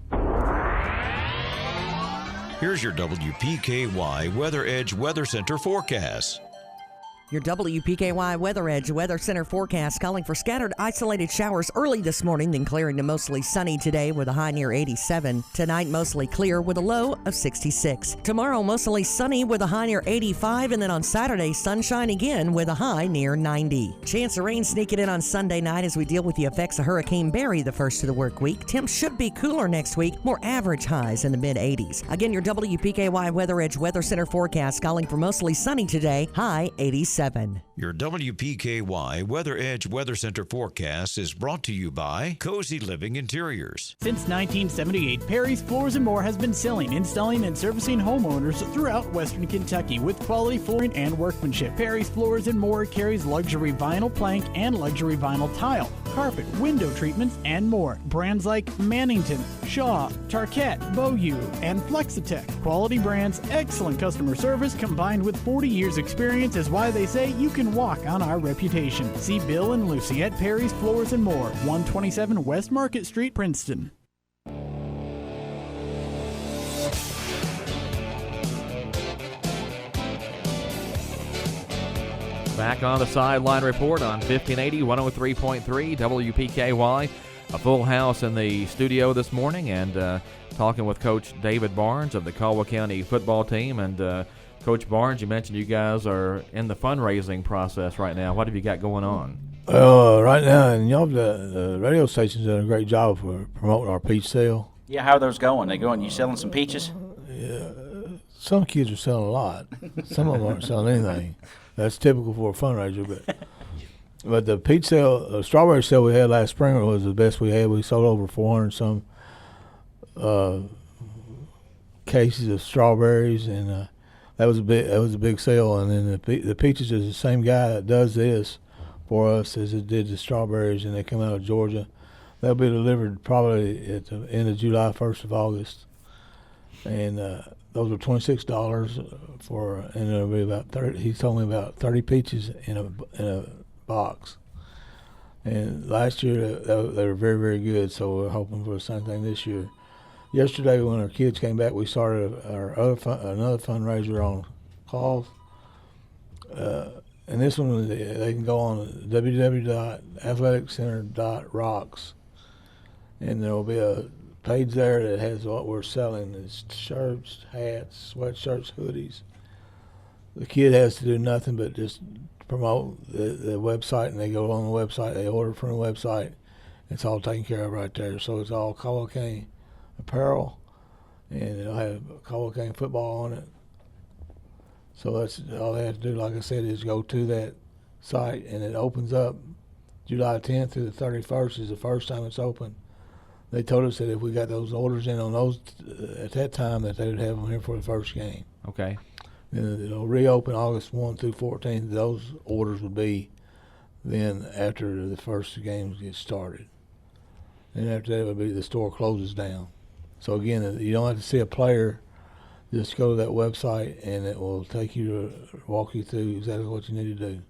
Here's your WPKY Weather Edge Weather Center forecast. Your WPKY Weather Edge Weather Center forecast calling for scattered isolated showers early this morning, then clearing to mostly sunny today with a high near 87. Tonight, mostly clear with a low of 66. Tomorrow, mostly sunny with a high near 85. And then on Saturday, sunshine again with a high near 90. Chance of rain sneaking in on Sunday night as we deal with the effects of Hurricane Barry the first of the work week. Temps should be cooler next week, more average highs in the mid-80s. Again, your WPKY Weather Edge Weather Center forecast calling for mostly sunny today, high 87. Your WPKY Weather Edge Weather Center forecast is brought to you by Cozy Living Interiors. Since 1978, Perry's Floors & More has been selling, installing, and servicing homeowners throughout Western Kentucky with quality flooring and workmanship. Perry's Floors & More carries luxury vinyl plank and luxury vinyl tile, carpet, window treatments, and more. Brands like Mannington, Shaw, Tarkett, Beaulieu, and Flexitech. Quality brands, excellent customer service, combined with 40 years experience is why they say you can walk on our reputation. See Bill and Lucy at Perry's Floors & More, 127 West Market Street, Princeton. Back on the Sideline Report on 1580, 103.3 WPKY. A full house in the studio this morning, and talking with Coach David Barnes of the Caldwell County football team. And Coach Barnes, you mentioned you guys are in the fundraising process right now. What have you got going on? Right now, and y'all, the radio station's done a great job for promoting our peach sale. Yeah, how are those going? They going? You selling some peaches? Yeah, some kids are selling a lot. Some of them aren't selling anything. That's typical for a fundraiser, but the peach sale, strawberry sale we had last spring was the best we had. We sold over 400 some cases of strawberries, and that was a big sale. And then the peaches is the same guy that does this for us as it did the strawberries, and they come out of Georgia. They'll be delivered probably at the end of July, 1st of August, and those are $26 for, and it'll be about 30. He told me about 30 peaches in a box. And last year they were very, very good, so we're hoping for the same thing this year. Yesterday when our kids came back, we started another fundraiser on calls. And this one, they can go on www.athleticcenter.rocks, and there will be a page there that has what we're selling. It's shirts, hats, sweatshirts, hoodies. The kid has to do nothing but just promote the website, and they go on the website, they order from the website. It's all taken care of right there. So it's all Caldwell County apparel, and it'll have Caldwell County football on it. So that's all they have to do, like I said, is go to that site, and it opens up July 10th through the 31st is the first time it's open. They told us that if we got those orders in on those at that time, that they would have them here for the first game. Okay. Then it'll reopen August 1 through 14th. Those orders would be then after the first games get started. And after that, it would be the store closes down. So again, you don't have to see a player. Just go to that website, and it will take you to walk you through exactly what you need to do.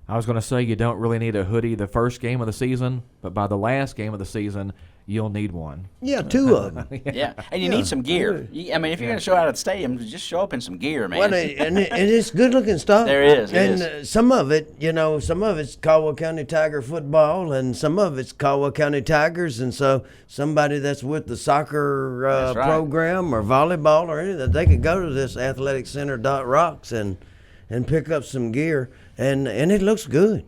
I was going to say you don't really need a hoodie the first game of the season, but by the last game of the season, you'll need one. Yeah, 2 of them. Yeah, and you need some gear. I mean, if you're going to show out at the stadium, just show up in some gear, man. Well, and it's good-looking stuff. There is. And some of it, some of it's Caldwell County Tiger football, and some of it's Caldwell County Tigers. And so somebody that's with the soccer program or volleyball or anything, they could go to this athleticcenter.rocks and pick up some gear, and it looks good.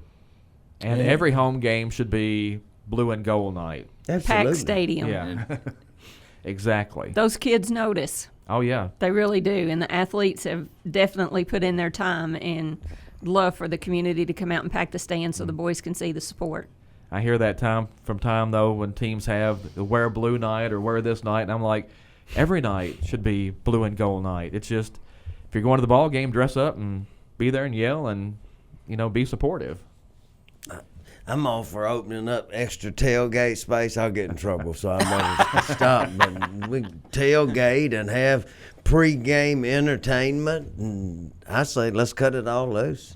And every home game should be blue and gold night. Absolutely. Packed stadium. Yeah, exactly. Those kids notice. Oh, yeah. They really do. And the athletes have definitely put in their time and love for the community to come out and pack the stands so the boys can see the support. I hear that time from time, though, when teams have the wear blue night or wear this night, and I'm like, every night should be blue and gold night. It's just, if you're going to the ball game, dress up and be there and yell and, be supportive. I'm all for opening up extra tailgate space. I'll get in trouble, so I'm going to stop. But we tailgate and have pre-game entertainment, and I say let's cut it all loose.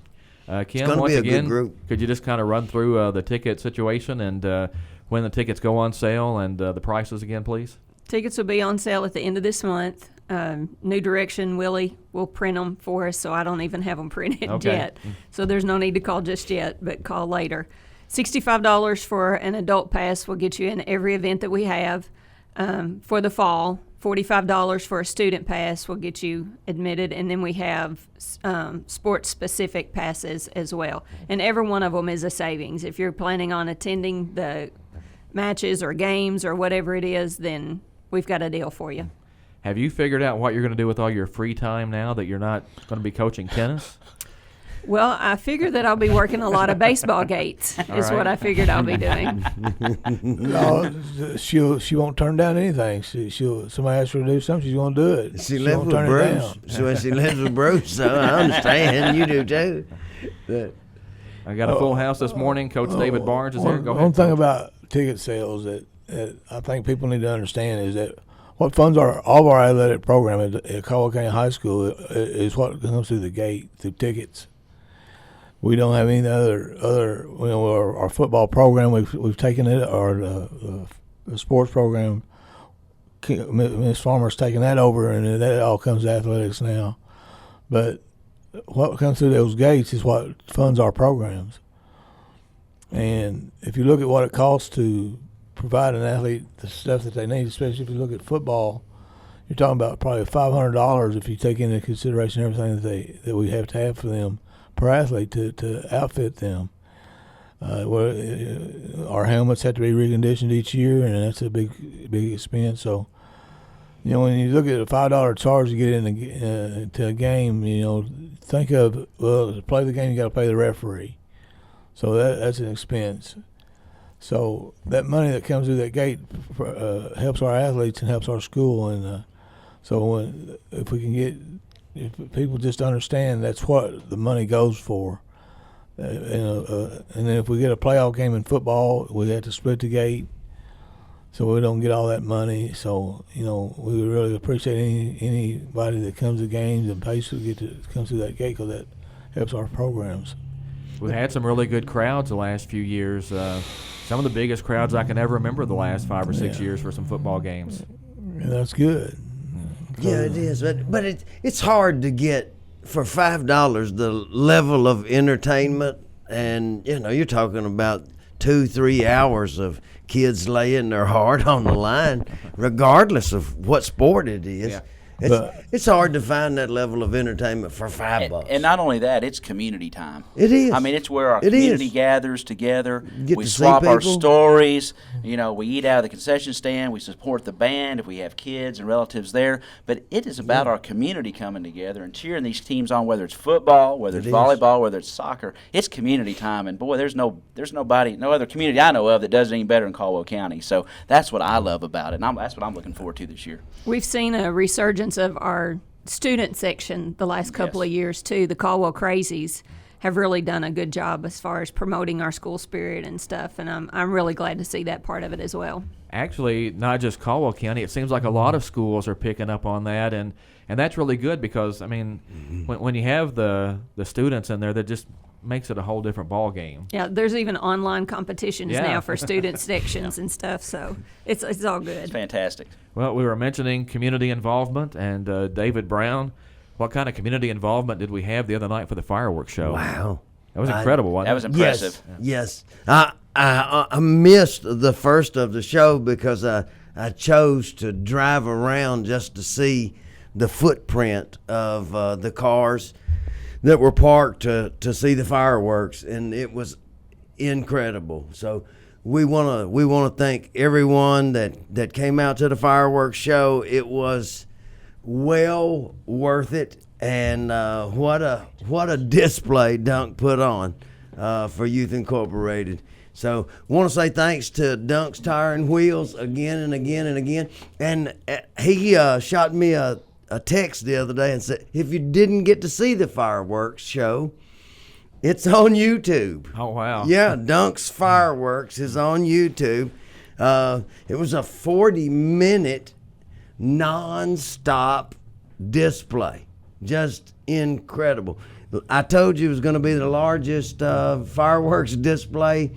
Kim, once again, could you just kind of run through the ticket situation and when the tickets go on sale and the prices again, please? Tickets will be on sale at the end of this month. New Direction, Willie will print them for us, so I don't even have them printed yet. So there's no need to call just yet, but call later. $65 for an adult pass will get you in every event that we have. For the fall, $45 for a student pass will get you admitted, and then we have sports-specific passes as well. And every one of them is a savings. If you're planning on attending the matches or games or whatever it is, then we've got a deal for you. Have you figured out what you're going to do with all your free time now that you're not going to be coaching tennis? Well, I figure that I'll be working a lot of baseball gates is what I figured I'll be doing. No, she won't turn down anything. Somebody asks her to do something, she's going to do it. She lives with Bruce. So she lives with Bruce, so I understand. You do too. But, I got a full house this morning. Coach David Barnes is here. Go ahead. One thing about ticket sales that I think people need to understand is that what funds all of our athletic program at Caldwell County High School is what comes through the gate, through tickets. We don't have any other our football program. We've taken it, or the sports program. Ms. Farmer's taken that over, and that all comes to athletics now. But what comes through those gates is what funds our programs. And if you look at what it costs to provide an athlete the stuff that they need, especially if you look at football, you're talking about probably $500 if you take into consideration everything that we have to have for them per athlete to outfit them. Our helmets have to be reconditioned each year, and that's a big expense. So, when you look at a $5 charge to get into a game, think of, to play the game, you got to pay the referee. So that's an expense. So that money that comes through that gate helps our athletes and helps our school. And if people just understand that's what the money goes for. And then if we get a playoff game in football, we have to split the gate so we don't get all that money. So, we would really appreciate anybody that comes to games and pays to come through that gate, because that helps our programs. We've had some really good crowds the last few years. Some of the biggest crowds I can ever remember the last 5 or 6 years for some football games. And that's good. Yeah, it is. But it's hard to get, for $5, the level of entertainment. And, you're talking about 2-3 hours of kids laying their heart on the line, regardless of what sport it is. It's hard to find that level of entertainment for $5. And not only that, it's community time. It is. I mean, it's where our It community is. gathers together. Get We to see swap our people. stories. You know, we eat out of the concession stand. We support the band if we have kids and relatives there. But it is about our community coming together and cheering these teams on, whether it's football, whether it's It is. volleyball, whether it's soccer. It's community time. And boy, there's no other community I know of that does it any better in Caldwell County. So that's what I love about it. And that's what I'm looking forward to this year. We've seen a resurgence of our student section the last couple of years too. The Caldwell Crazies have really done a good job as far as promoting our school spirit and stuff, and I'm really glad to see that part of it as well. Actually, not just Caldwell County. It seems like a lot of schools are picking up on that, and that's really good because, I mean, when you have the students in there, that just makes it a whole different ball game. Yeah, there's even online competitions Yeah. now for student sections and stuff, so it's all good. It's fantastic. Well, we were mentioning community involvement, and David Brown, what kind of community involvement did we have the other night for the fireworks show? Wow. That was incredible, wasn't it? That was impressive. Yes. I missed the first of the show because I chose to drive around just to see the footprint of the cars that were parked to see the fireworks, and it was incredible. So we want to thank everyone that came out to the fireworks show. It was well worth it, and what a display Dunk put on for Youth Incorporated. So want to say thanks to Dunk's Tire and Wheels again and again and again. And he shot me a text the other day and said, if you didn't get to see the fireworks show, it's on YouTube. Oh, wow. Yeah, Dunk's Fireworks is on YouTube. It was a 40-minute non-stop display. Just incredible. I told you it was going to be the largest fireworks display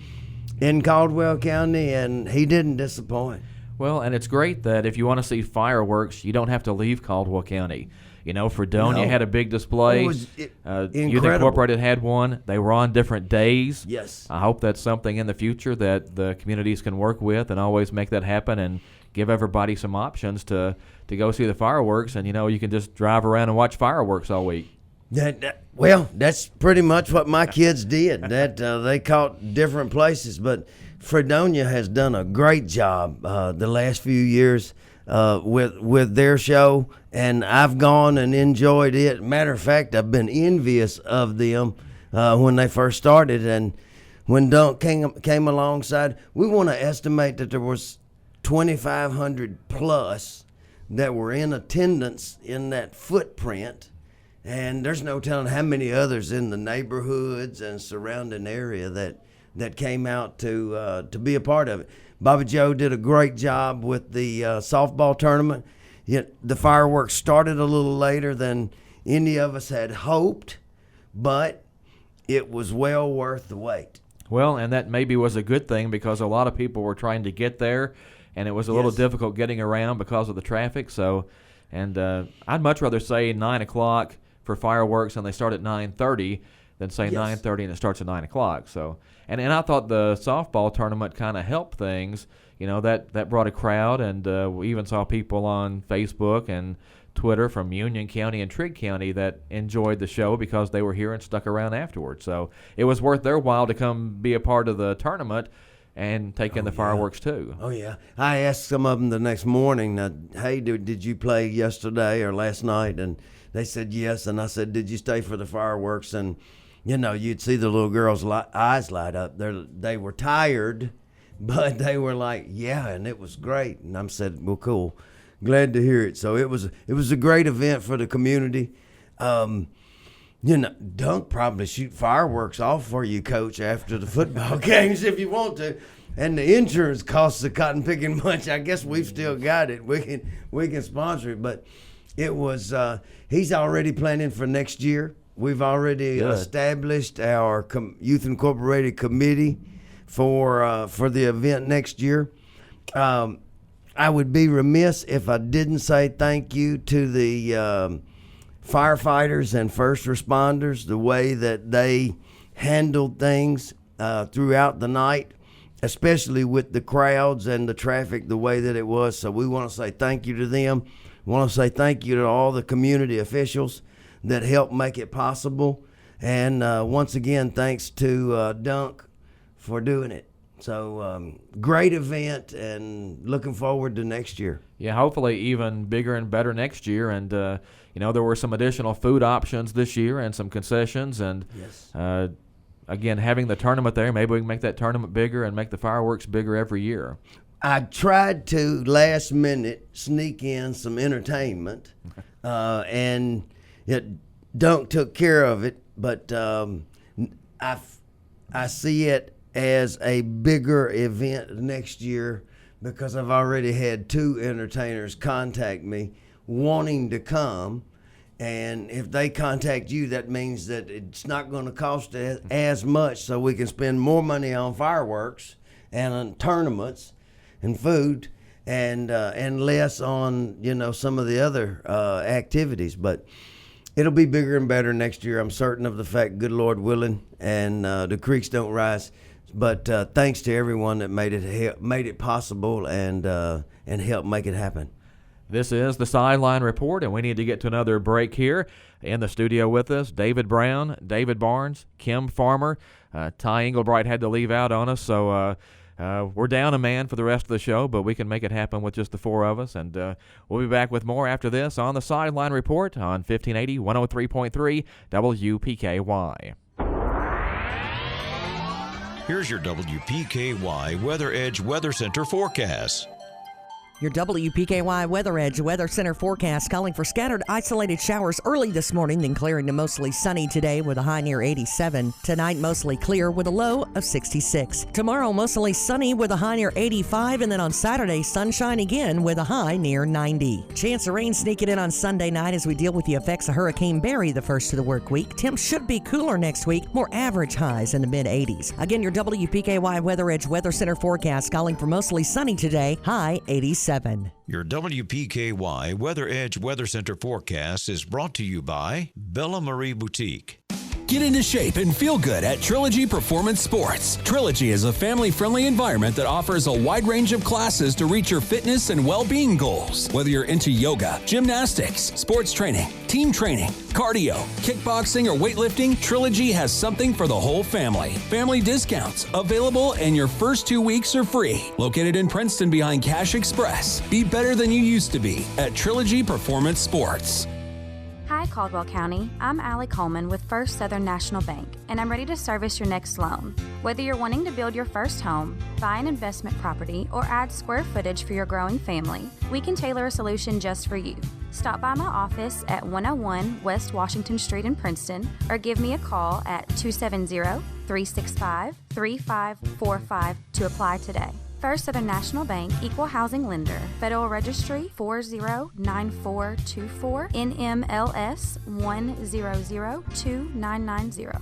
in Caldwell County, and he didn't disappoint. Well, and it's great that if you want to see fireworks, you don't have to leave Caldwell County. You know, Fredonia had a big display. It was Youth incredible. Incorporated had one. They were on different days. Yes. I hope that's something in the future that the communities can work with and always make that happen and give everybody some options to go see the fireworks. And, you know, you can just drive around and watch fireworks all week. Well, that's pretty much what my kids did. That they caught different places, but Fredonia has done a great job the last few years with their show, and I've gone and enjoyed it. Matter of fact, I've been envious of them when they first started, and when Dunk came alongside, we want to estimate that there was 2,500 plus that were in attendance in that footprint. And there's no telling how many others in the neighborhoods and surrounding area that came out to be a part of it. Bobby Joe did a great job with the softball tournament. Yet the fireworks started a little later than any of us had hoped, but it was well worth the wait. Well, and that maybe was a good thing because a lot of people were trying to get there, and it was a little difficult getting around because of the traffic. So, and I'd much rather say 9 o'clock for fireworks and they start at 9:30 than say 9:30 and it starts at 9 o'clock. So, and I thought the softball tournament kind of helped things. You know, that brought a crowd, and we even saw people on Facebook and Twitter from Union County and Trigg County that enjoyed the show because they were here and stuck around afterwards. So it was worth their while to come be a part of the tournament and take in the fireworks too. Oh, yeah. I asked some of them the next morning, hey, did you play yesterday or last night? And they said yes. And I said, did you stay for the fireworks? And, you know, you'd see the little girls' eyes light up. They were tired, but they were like, yeah, and it was great. And I said, well, cool. Glad to hear it. So it was a great event for the community. You know, Dunk probably shoot fireworks off for you, Coach, after the football games if you want to. And the insurance costs the cotton picking bunch. I guess we've still got it. We can sponsor it, but it was. He's already planning for next year. We've already established our Youth Incorporated committee for the event next year. I would be remiss if I didn't say thank you to the firefighters and first responders, the way that they handled things throughout the night, especially with the crowds and the traffic, the way that it was. So we want to say thank you to them. want to say thank you to all the community officials that helped make it possible. And once again, thanks to Dunk for doing it. So great event, and looking forward to next year. Yeah, hopefully even bigger and better next year. And, there were some additional food options this year and some concessions. And, yes. Again, having the tournament there, maybe we can make that tournament bigger and make the fireworks bigger every year. I tried to last minute sneak in some entertainment, and Dunk took care of it. But I see it as a bigger event next year because I've already had 2 entertainers contact me wanting to come. And if they contact you, that means that it's not going to cost as much, so we can spend more money on fireworks and on tournaments and food, and less on some of the other activities. But it'll be bigger and better next year. I'm certain of the fact, good Lord willing, and the creeks don't rise. But thanks to everyone that made it possible and helped make it happen. This is the Sideline Report, and we need to get to another break here. In the studio with us, David Brown, David Barnes, Kim Farmer. Ty Englebright had to leave out on us, so we're down a man for the rest of the show, but we can make it happen with just the 4 of us. And we'll be back with more after this on the Sideline Report on 1580, 103.3 WPKY. Here's your WPKY Weather Edge Weather Center forecast. Your WPKY Weather Edge Weather Center forecast calling for scattered isolated showers early this morning, then clearing to mostly sunny today with a high near 87. Tonight, mostly clear with a low of 66. Tomorrow, mostly sunny with a high near 85. And then on Saturday, sunshine again with a high near 90. Chance of rain sneaking in on Sunday night as we deal with the effects of Hurricane Barry the first of the work week. Temps should be cooler next week, more average highs in the mid-80s. Again, your WPKY Weather Edge Weather Center forecast calling for mostly sunny today, high 87. Your WPKY Weather Edge Weather Center forecast is brought to you by Bella Marie Boutique. Get into shape and feel good at Trilogy Performance Sports. Trilogy is a family-friendly environment that offers a wide range of classes to reach your fitness and well-being goals. Whether you're into yoga, gymnastics, sports training, team training, cardio, kickboxing, or weightlifting, Trilogy has something for the whole family. Family discounts available, and your first 2 weeks are free. Located in Princeton behind Cash Express. Be better than you used to be at Trilogy Performance Sports. Hi, Caldwell County. I'm Allie Coleman with First Southern National Bank, and I'm ready to service your next loan. Whether you're wanting to build your first home, buy an investment property, or add square footage for your growing family, we can tailor a solution just for you. Stop by my office at 101 West Washington Street in Princeton, or give me a call at 270-365-3545 to apply today. First Southern National Bank, Equal Housing Lender, Federal Registry 409424, NMLS 1002990.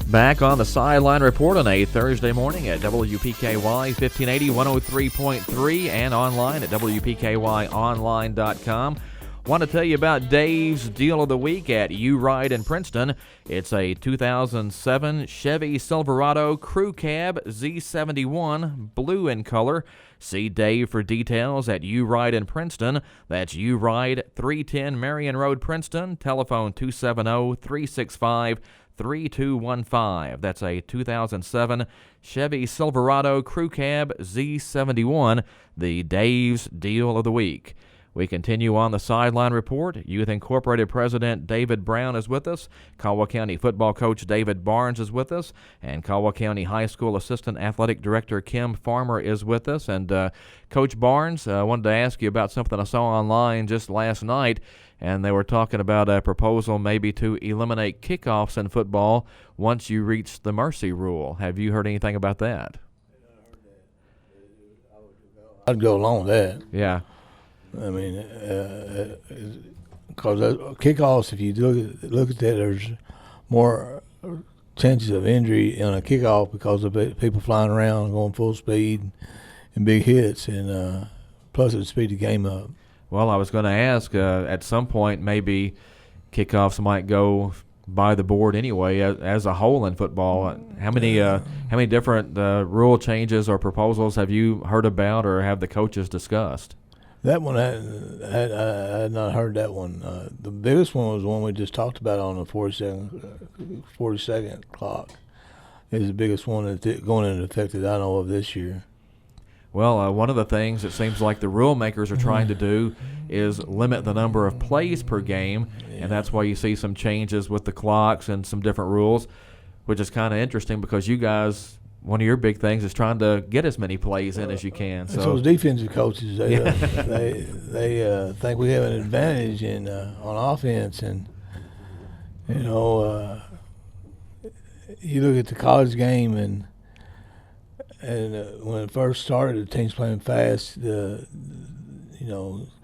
Back on the Sideline Report on a Thursday morning at WPKY 1580, 103.3, and online at WPKYonline.com. Want to tell you about Dave's Deal of the Week at U Ride in Princeton. It's a 2007 Chevy Silverado Crew Cab Z71, blue in color. See Dave for details at U Ride in Princeton. That's U Ride, 310 Marion Road, Princeton. Telephone 270-365-3215. That's a 2007 Chevy Silverado Crew Cab Z71, the Dave's Deal of the Week. We continue on the Sideline Report. Youth Incorporated President David Brown is with us. Caldwell County football coach David Barnes is with us. And Caldwell County High School Assistant Athletic Director Kim Farmer is with us. And Coach Barnes, I wanted to ask you about something I saw online just last night. And they were talking about a proposal maybe to eliminate kickoffs in football once you reach the mercy rule. Have you heard anything about that? I'd go along with that. Yeah. I mean, because kickoffs, if you look at that, there's more chances of injury on a kickoff because of people flying around, going full speed, and big hits, and plus it would speed the game up. Well, I was going to ask, at some point maybe kickoffs might go by the board anyway as a whole in football. How many different rule changes or proposals have you heard about or have the coaches discussed? That one, I had not heard that one. The biggest one was the one we just talked about on the 40-second clock. Is the biggest one that's going into effect that I know of this year. Well, one of the things it seems like the rule makers are trying to do is limit the number of plays per game, and that's why you see some changes with the clocks and some different rules, which is kind of interesting because you guys, one of your big things is trying to get as many plays in as you can. So those defensive coaches, they think we have an advantage on offense, and you look at the college game and when it first started, the teams playing fast.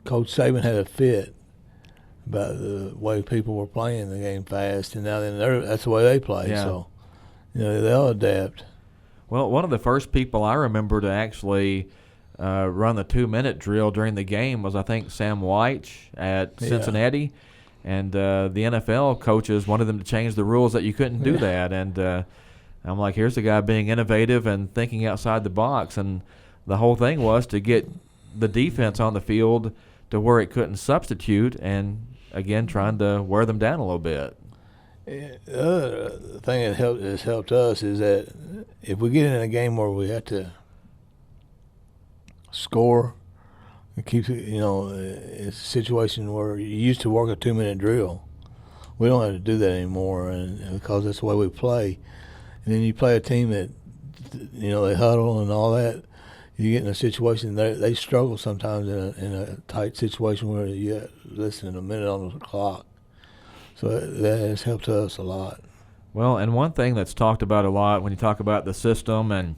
Coach Saban had a fit about the way people were playing the game fast, and now that's the way they play. Yeah. So, they'll adapt. Well, one of the first people I remember to actually run the 2-minute drill during the game was, I think, Sam White at Cincinnati. And the NFL coaches wanted them to change the rules that you couldn't do that. And I'm like, here's a guy being innovative and thinking outside the box. And the whole thing was to get the defense on the field to where it couldn't substitute, and, again, trying to wear them down a little bit. The other thing that has helped us is that if we get in a game where we have to score, it keeps it's a situation where you used to work a 2-minute drill. We don't have to do that anymore, and because that's the way we play. And then you play a team that, they huddle and all that. You get in a situation they struggle sometimes in a tight situation where you have less than a minute on the clock. So that has helped us a lot. Well, and one thing that's talked about a lot when you talk about the system and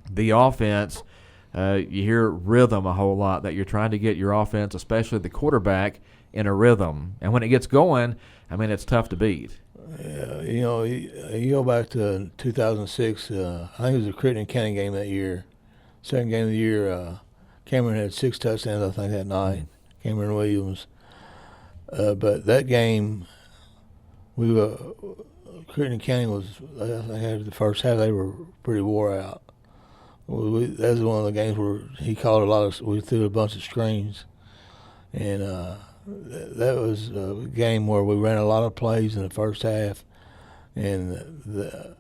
the offense, you hear rhythm a whole lot, that you're trying to get your offense, especially the quarterback, in a rhythm. And when it gets going, it's tough to beat. Yeah, you go back to 2006, I think it was a Crittenden County game that year. Second game of the year, Cameron had 6 touchdowns, I think, that night. Cameron Williams. But that game, Crittenden County was, I think, the first half, they were pretty wore out. That was one of the games where he called we threw a bunch of screens. And that was a game where we ran a lot of plays in the first half. And the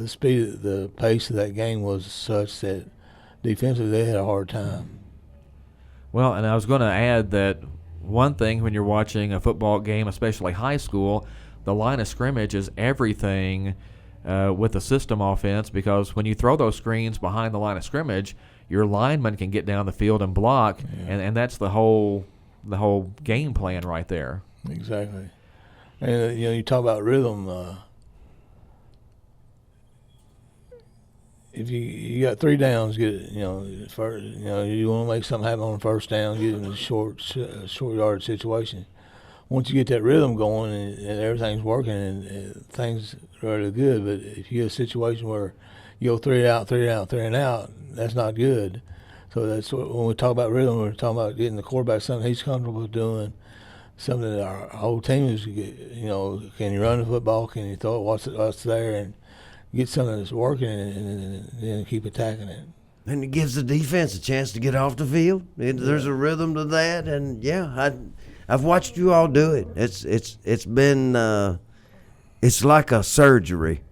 speed, the pace of that game was such that defensively they had a hard time. Well, and I was going to add that one thing when you're watching a football game, especially high school, the line of scrimmage is everything with the system offense, because when you throw those screens behind the line of scrimmage, your lineman can get down the field and block, and that's the whole game plan right there. Exactly. And you talk about rhythm. If you got 3 downs, get it. You want to make something happen on first down, get in a short yard situation. Once you get that rhythm going and everything's working and things are really good, but if you get a situation where you go 3 out, 3 out, 3 and out, that's not good. So that's when we talk about rhythm, we're talking about getting the quarterback something he's comfortable doing, something that our whole team is. Can you run the football? Can you throw it? What's there? And get something that's working and then keep attacking it. And it gives the defense a chance to get off the field. There's a rhythm to that, and I've watched you all do it. It's been it's like a surgery,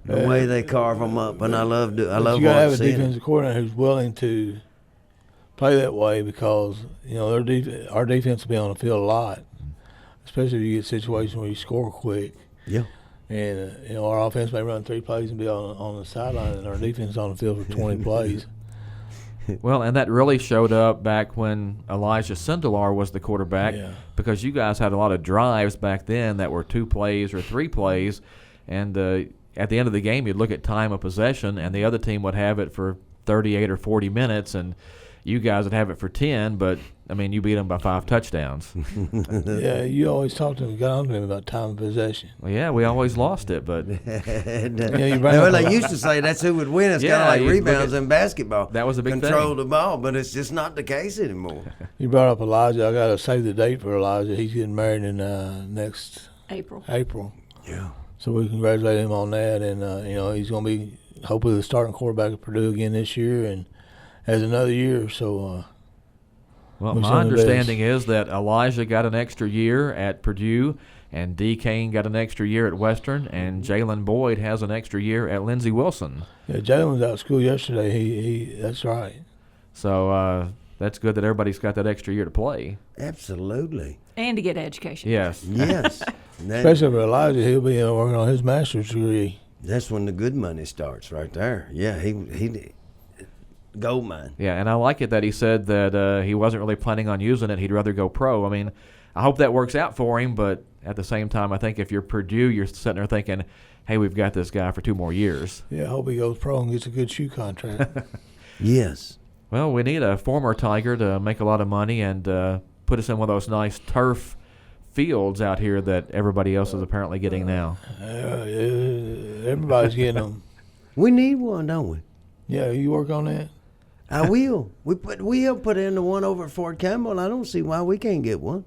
the way they carve them up, and I love you gotta have a defensive coordinator who's willing to play that way, because our defense will be on the field a lot, especially if you get situations where you score quick. Yeah. And our offense may run 3 plays and be on the sideline, and our defense is on the field for 20 plays. Well, and that really showed up back when Elijah Sindelar was the quarterback, because you guys had a lot of drives back then that were 2 plays or 3 plays, and at the end of the game you'd look at time of possession, and the other team would have it for 38 or 40 minutes, and you guys would have it for 10, but, you beat them by 5 touchdowns. Yeah, you always got on to him about time of possession. Well, yeah, we always lost it, but... They used to say that's who would win. It's kind of like rebounds in basketball. That was a big Control thing. the ball, but it's just not the case anymore. You brought up Elijah. I got to save the date for Elijah. He's getting married in next April. Yeah. So we congratulate him on that, and he's going to be hopefully the starting quarterback at Purdue again this year, and has another year. So. Well, my understanding is that Elijah got an extra year at Purdue, and D. Kane got an extra year at Western, and Jalen Boyd has an extra year at Lindsey Wilson. Yeah, Jalen was out of school yesterday. He that's right. So that's good that everybody's got that extra year to play. Absolutely. And to get education. Yes. Yes. Especially for Elijah, he'll be working on his master's degree. That's when the good money starts right there. Yeah, he gold mine. Yeah, and I like it that he said that he wasn't really planning on using it. He'd rather go pro. I mean, I hope that works out for him, but at the same time, I think if you're Purdue, you're sitting there thinking, hey, we've got this guy for 2 more years. Yeah, I hope he goes pro and gets a good shoe contract. Yes. Well, we need a former Tiger to make a lot of money and put us in one of those nice turf fields out here that everybody else is apparently getting now. Everybody's getting them. We need one, don't we? Yeah, you work on that? I will. We'll put in the one over at Fort Campbell. I don't see why we can't get one.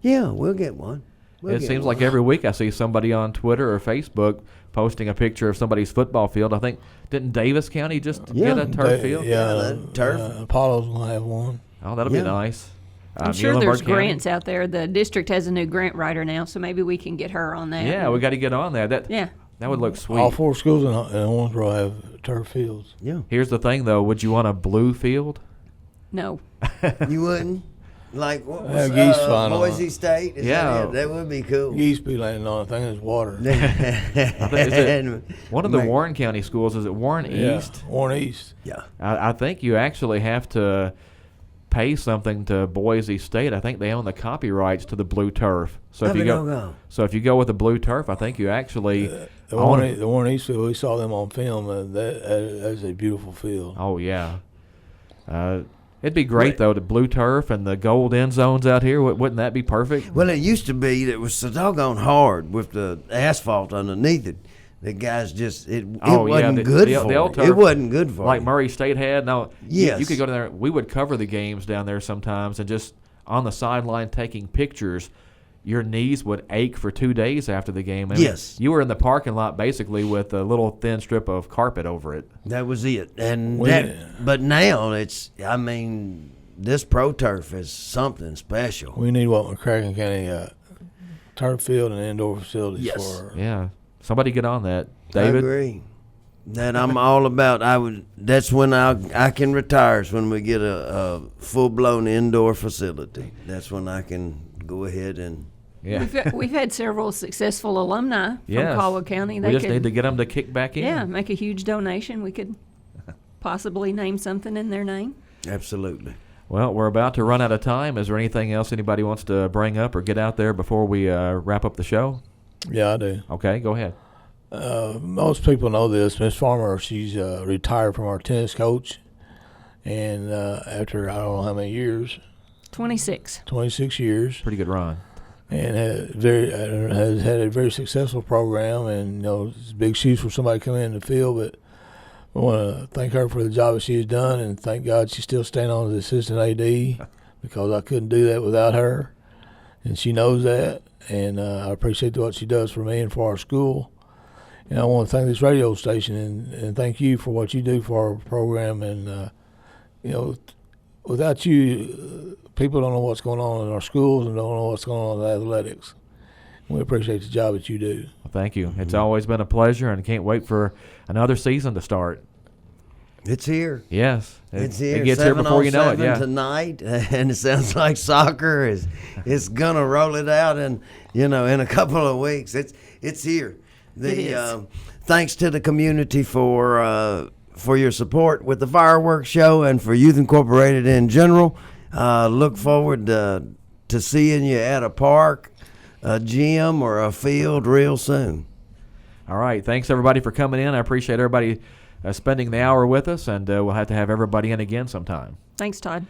Yeah, we'll get one. It seems like every week I see somebody on Twitter or Facebook posting a picture of somebody's football field. I think, didn't Davis County just get a turf field? Yeah, turf. Apollo's going to have one. Oh, that'll be nice. I'm sure there's County. grants out there. The district has a new grant writer now, so maybe we can get her on that. Yeah, we got to get on that. That would look sweet. All 4 schools in Owensboro have turf fields. Yeah. Here's the thing, though. Would you want a blue field? No. You wouldn't? Like what was Boise State? That would be cool. Geese be landing on it. I think it's water. One of the Warren County schools, is it Warren East? Warren East. Yeah. I think you actually have to pay something to Boise State. I think they own the copyrights to the blue turf. So if you go with the blue turf, I think you actually the Warren East field. We saw them on film. That is a beautiful field. Oh yeah. It'd be great though, the blue turf and the gold end zones out here. Wouldn't that be perfect? Well, it used to be that it was so doggone hard with the asphalt underneath it. The guys just it wasn't good for it. It wasn't good for like it. Murray State had. Now, yes. You could go down there. We would cover the games down there sometimes, and just on the sideline taking pictures. Your knees would ache for 2 days after the game. Yes. You were in the parking lot basically with a little thin strip of carpet over it. That was it. But now this pro turf is something special. We need what McCracken County turf field and indoor facilities for. Yeah. Somebody get on that. David? I agree. That I'm all about. That's when I can retire, is when we get a full-blown indoor facility. That's when I can go ahead and we've had several successful alumni from Caldwell County. We just need to get them to kick back in. Yeah, make a huge donation. We could possibly name something in their name. Absolutely. Well, we're about to run out of time. Is there anything else anybody wants to bring up or get out there before we wrap up the show? Yeah, I do. Okay, go ahead. Most people know this. Miss Farmer, she's retired from our tennis coach, and after I don't know how many years. 26 years. Pretty good run. And has had a very successful program, and it's big shoes for somebody coming in the field. But I want to thank her for the job that she has done, and thank God she's still staying on as assistant AD because I couldn't do that without her, and she knows that. And I appreciate what she does for me and for our school. And I want to thank this radio station and thank you for what you do for our program. And without you, people don't know what's going on in our schools and don't know what's going on in athletics. We appreciate the job that you do. Well, thank you. It's always been a pleasure, and can't wait for another season to start. It's here. Yes. It's here. It gets here before you know it. Yeah. Tonight, and it sounds like soccer is gonna roll it out in a couple of weeks. It's here. Thanks to the community for your support with the fireworks show and for Youth Incorporated in general. Look forward to seeing you at a park, a gym, or a field real soon. All right. Thanks, everybody, for coming in. I appreciate everybody spending the hour with us, and we'll have to have everybody in again sometime. Thanks, Todd.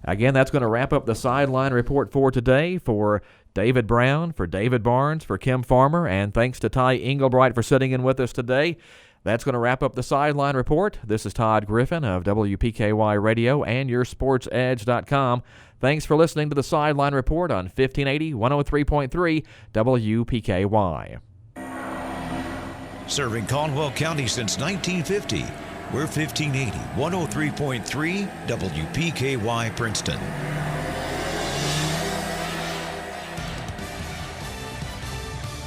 Again, that's going to wrap up the Sideline Report for today. For David Brown, for David Barnes, for Kim Farmer, and thanks to Ty Engelbright for sitting in with us today. That's going to wrap up the Sideline Report. This is Todd Griffin of WPKY Radio and YourSportsEdge.com. Thanks for listening to the Sideline Report on 1580 103.3 WPKY. Serving Caldwell County since 1950. We're 1580, 103.3 WPKY Princeton.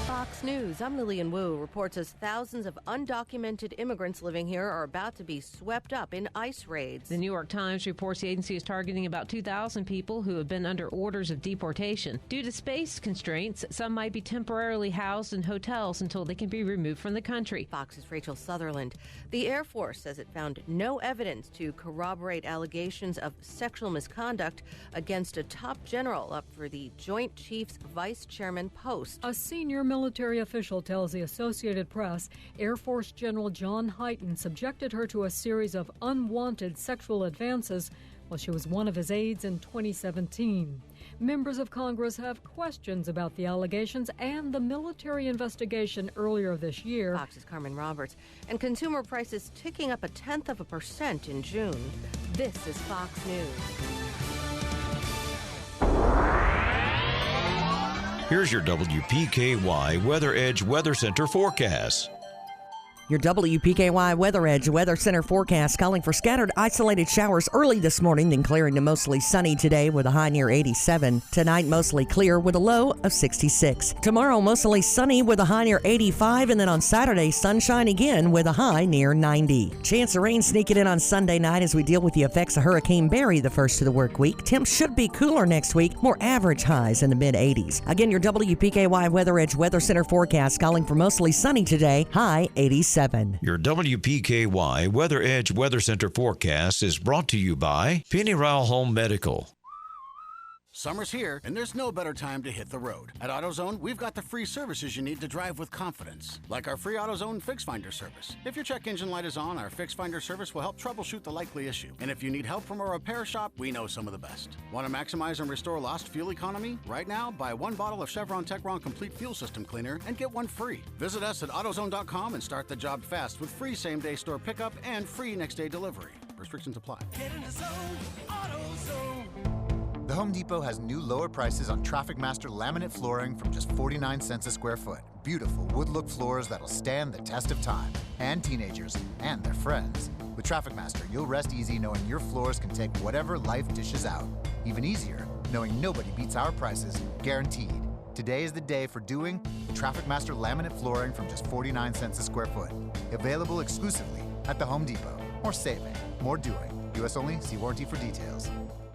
Fox News, I'm Lillian Wu, reports as thousands of undocumented immigrants living here are about to be swept up in ICE raids. The New York Times reports the agency is targeting about 2,000 people who have been under orders of deportation. Due to space constraints, some might be temporarily housed in hotels until they can be removed from the country. Fox's Rachel Sutherland. The Air Force says it found no evidence to corroborate allegations of sexual misconduct against a top general up for the Joint Chiefs Vice Chairman post. A senior military official tells the Associated Press Air Force General John Hyten subjected her to a series of unwanted sexual advances while she was one of his aides in 2017. Members of Congress have questions about the allegations and the military investigation earlier this year. Fox's Carmen Roberts. And consumer prices ticking up 0.1% in June. This is Fox News. Here's your WPKY Weather Edge Weather Center forecast. Your WPKY Weather Edge Weather Center forecast calling for scattered isolated showers early this morning, then clearing to mostly sunny today with a high near 87. Tonight, mostly clear with a low of 66. Tomorrow, mostly sunny with a high near 85. And then on Saturday, sunshine again with a high near 90. Chance of rain sneaking in on Sunday night as we deal with the effects of Hurricane Barry the first of the work week. Temps should be cooler next week, more average highs in the mid-80s. Again, your WPKY Weather Edge Weather Center forecast calling for mostly sunny today, high 87. Your WPKY Weather Edge Weather Center forecast is brought to you by Pennyroyal Home Medical. Summer's here, and there's no better time to hit the road. At AutoZone, we've got the free services you need to drive with confidence, like our free AutoZone Fix Finder service. If your check engine light is on, our Fix Finder service will help troubleshoot the likely issue. And if you need help from a repair shop, we know some of the best. Want to maximize and restore lost fuel economy? Right now, buy one bottle of Chevron Techron Complete Fuel System Cleaner and get one free. Visit us at AutoZone.com and start the job fast with free same-day store pickup and free next-day delivery. Restrictions apply. Get in the zone, AutoZone. The Home Depot has new lower prices on Traffic Master laminate flooring from just 49 cents a square foot. Beautiful wood-look floors that'll stand the test of time. And teenagers and their friends. With Traffic Master, you'll rest easy knowing your floors can take whatever life dishes out. Even easier, knowing nobody beats our prices, guaranteed. Today is the day for doing Traffic Master laminate flooring from just 49 cents a square foot. Available exclusively at the Home Depot. More saving, more doing. U.S. only. See warranty for details.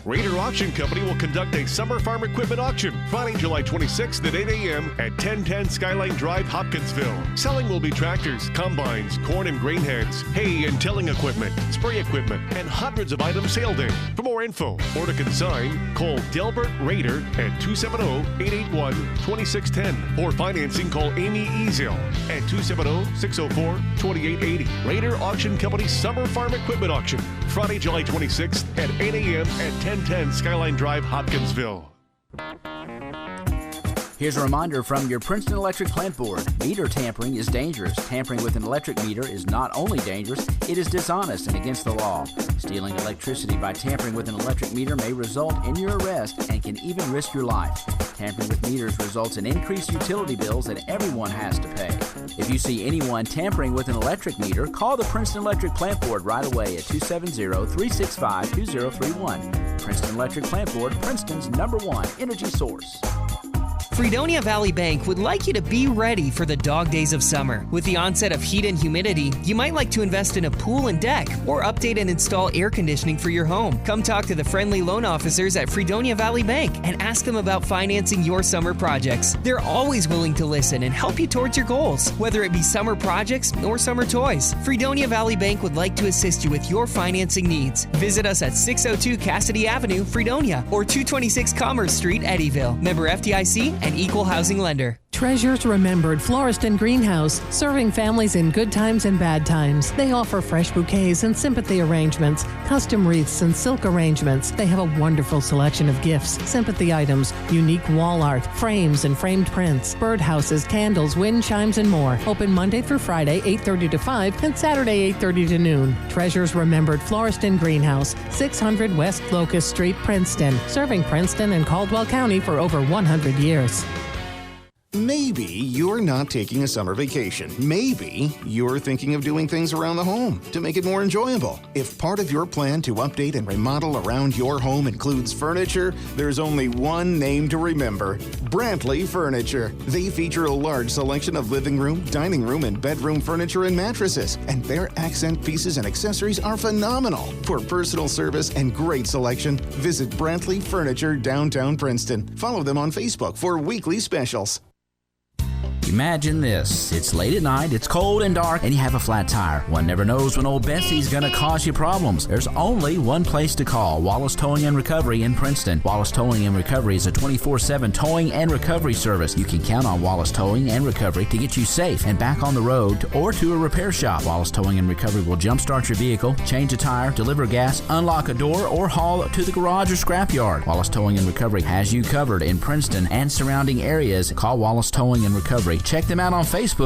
Raider Auction Company will conduct a summer farm equipment auction Friday, July 26th at 8 a.m. at 1010 Skyline Drive, Hopkinsville. Selling will be tractors, combines, corn and grain heads, hay and tilling equipment, spray equipment, and hundreds of items sailed in. For more info or to consign, call Delbert Raider at 270-881-2610 or financing, call Amy Ezel at 270-604-2880. Raider Auction Company Summer Farm Equipment Auction Friday, July 26th at 8 a.m. at 1010 Skyline Drive, Hopkinsville. Here's a reminder from your Princeton Electric Plant Board. Meter tampering is dangerous. Tampering with an electric meter is not only dangerous, it is dishonest and against the law. Stealing electricity by tampering with an electric meter may result in your arrest and can even risk your life. Tampering with meters results in increased utility bills that everyone has to pay. If you see anyone tampering with an electric meter, call the Princeton Electric Plant Board right away at 270-365-2031. Princeton Electric Plant Board, Princeton's #1 energy source. Fredonia Valley Bank would like you to be ready for the dog days of summer. With the onset of heat and humidity, you might like to invest in a pool and deck or update and install air conditioning for your home. Come talk to the friendly loan officers at Fredonia Valley Bank and ask them about financing your summer projects. They're always willing to listen and help you towards your goals, whether it be summer projects or summer toys. Fredonia Valley Bank would like to assist you with your financing needs. Visit us at 602 Cassidy Avenue, Fredonia, or 226 Commerce Street, Eddyville. Member FDIC and equal housing lender. Treasures Remembered Florist and Greenhouse, serving families in good times and bad times. They offer fresh bouquets and sympathy arrangements, custom wreaths and silk arrangements. They have a wonderful selection of gifts, sympathy items, unique wall art, frames and framed prints, birdhouses, candles, wind chimes, and more. Open Monday through Friday, 8:30 to 5, and Saturday, 8:30 to noon. Treasures Remembered Florist and Greenhouse, 600 West Locust Street, Princeton, serving Princeton and Caldwell County for over 100 years. Maybe you're not taking a summer vacation. Maybe you're thinking of doing things around the home to make it more enjoyable. If part of your plan to update and remodel around your home includes furniture, there's only one name to remember: Brantley Furniture. They feature a large selection of living room, dining room, and bedroom furniture and mattresses, and their accent pieces and accessories are phenomenal. For personal service and great selection, visit Brantley Furniture, downtown Princeton. Follow them on Facebook for weekly specials. Imagine this. It's late at night, it's cold and dark, and you have a flat tire. One never knows when old Bessie's going to cause you problems. There's only one place to call: Wallace Towing and Recovery in Princeton. Wallace Towing and Recovery is a 24/7 towing and recovery service. You can count on Wallace Towing and Recovery to get you safe and back on the road or to a repair shop. Wallace Towing and Recovery will jumpstart your vehicle, change a tire, deliver gas, unlock a door, or haul to the garage or scrapyard. Wallace Towing and Recovery has you covered in Princeton and surrounding areas. Call Wallace Towing and Recovery. Check them out on Facebook